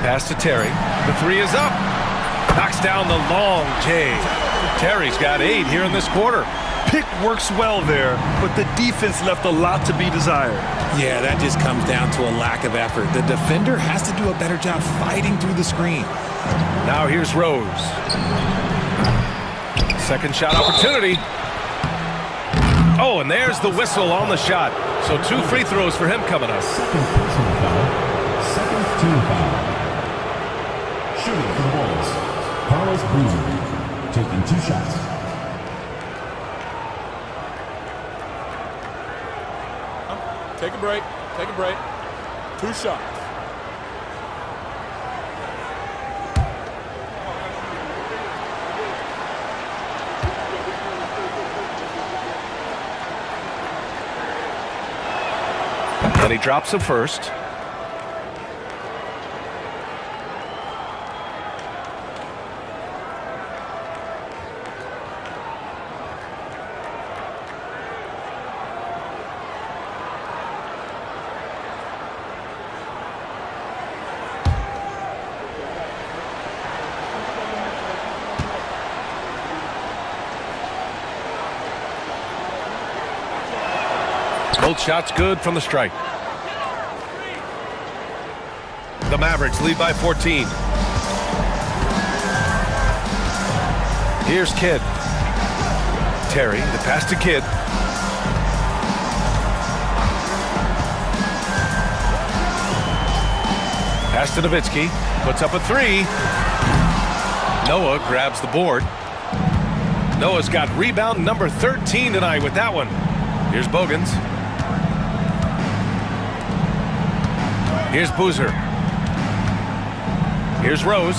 Pass to Terry. The 3 is up. Knocks down the long J. Terry's got 8 here in this quarter. Pick works well there, but the defense left a lot to be desired. Yeah, that just comes down to a lack of effort. The defender has to do a better job fighting through the screen. Now here's Rose. Second shot opportunity. Oh, and there's the whistle on the shot. So 2 free throws for him coming up. Second personal foul. Second team foul. Shooting for the Bulls, Carlos Boozer. Taking 2 shots. Take a break. Take a break. 2 shots. And he drops him first. Both shots good from the strike. The Mavericks lead by 14. Here's Kidd. Terry, the pass to Kidd. Pass to Nowitzki. Puts up a 3. Noah grabs the board. Noah's got rebound number 13 tonight with that one. Here's Bogans. Here's Boozer. Here's Rose.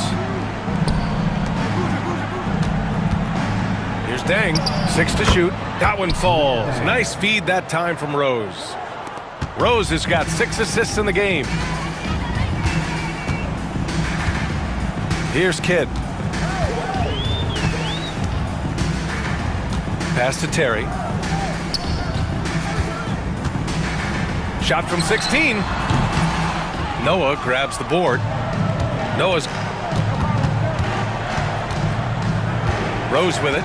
Here's Dang. 6 to shoot. That one falls. Nice feed that time from Rose. Rose has got 6 assists in the game. Here's Kidd. Pass to Terry. Shot from 16. Noah grabs the board. Noah's Rose with it.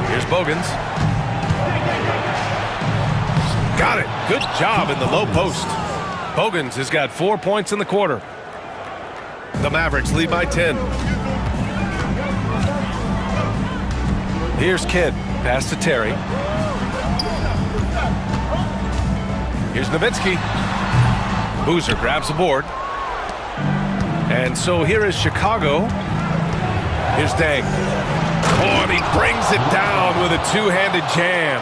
Here's Bogans. Got it. Good job in the low post. Bogans has got 4 points in the quarter. The Mavericks lead by 10. Here's Kidd. Pass to Terry. Here's Nowitzki. Boozer grabs the board. And so here is Chicago. Here's Dang. Oh, and he brings it down with a two-handed jam.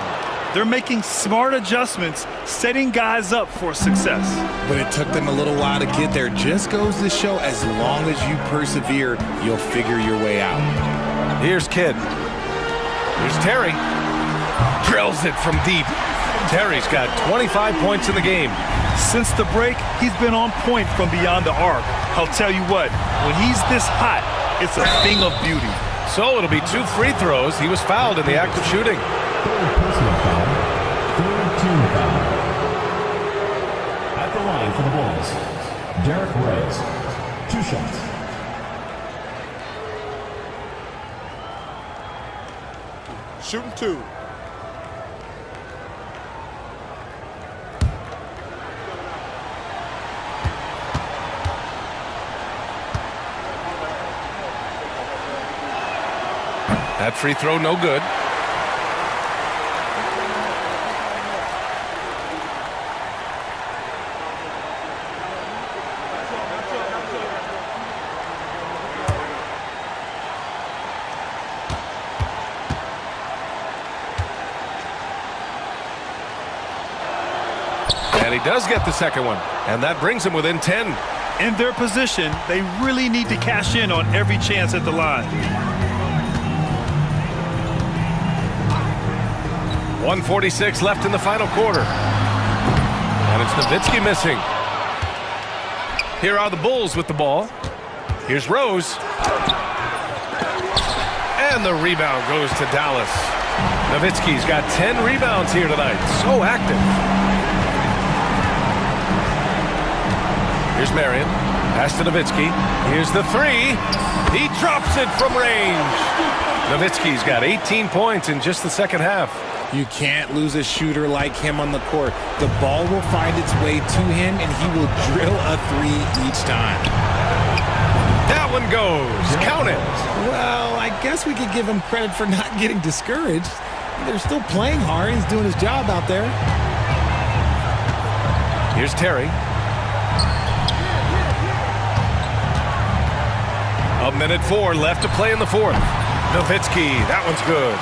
They're making smart adjustments, setting guys up for success. But it took them a little while to get there. Just goes to show, as long as you persevere, you'll figure your way out. Here's Kidd. Here's Terry. Drills it from deep. Terry's got 25 points in the game. Since the break, he's been on point from beyond the arc. I'll tell you what, when he's this hot, it's a thing of beauty. So it'll be 2 free throws. He was fouled in the act of shooting. Third personal foul. Third team foul. At the line for the Bulls, Derrick Rose. 2 shots. Shooting 2. That free throw no good. And he does get the second one. And that brings him within 10. In their position, they really need to cash in on every chance at the line. 1:46 left in the final quarter. And it's Nowitzki missing. Here are the Bulls with the ball. Here's Rose. And the rebound goes to Dallas. Nowitzki's got 10 rebounds here tonight. So active. Here's Marion. Pass to Nowitzki. Here's the 3. He drops it from range. Nowitzki's got 18 points in just the second half. You can't lose a shooter like him on the court. The ball will find its way to him, and he will drill a 3 each time. That one goes. Count it. Well, I guess we could give him credit for not getting discouraged. They're still playing hard. He's doing his job out there. Here's Terry. A minute 4 left to play in the fourth. Nowitzki, that one's good.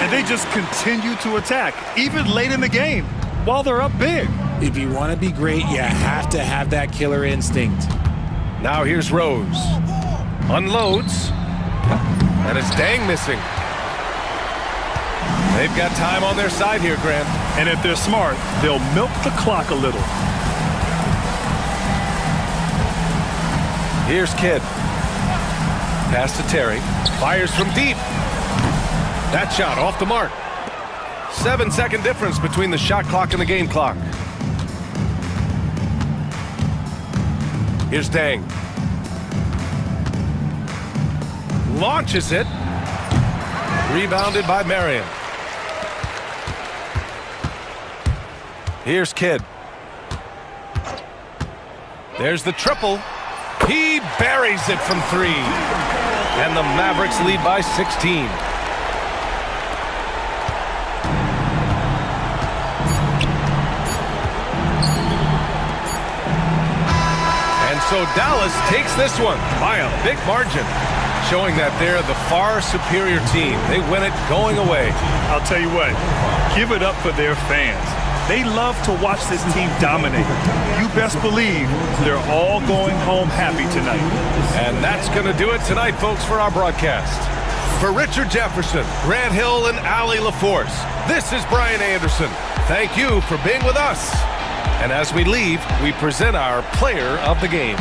And they just continue to attack, even late in the game, while they're up big. If you want to be great, you have to have that killer instinct. Now here's Rose. Unloads. And it's Dang missing. They've got time on their side here, Grant. And if they're smart, they'll milk the clock a little. Here's Kidd. Pass to Terry. Fires from deep. That shot off the mark. 7-second difference between the shot clock and the game clock. Here's Dang. Launches it. Rebounded by Marion. Here's Kidd. There's the triple. He buries it from 3. And the Mavericks lead by 16. And so Dallas takes this one by a big margin, showing that they're the far superior team. They win it going away. I'll tell you what, give it up for their fans. They love to watch this team dominate. You best believe they're all going home happy tonight. And that's going to do it tonight, folks, for our broadcast. For Richard Jefferson, Grant Hill, and Allie LaForce, this is Brian Anderson. Thank you for being with us. And as we leave, we present our player of the game.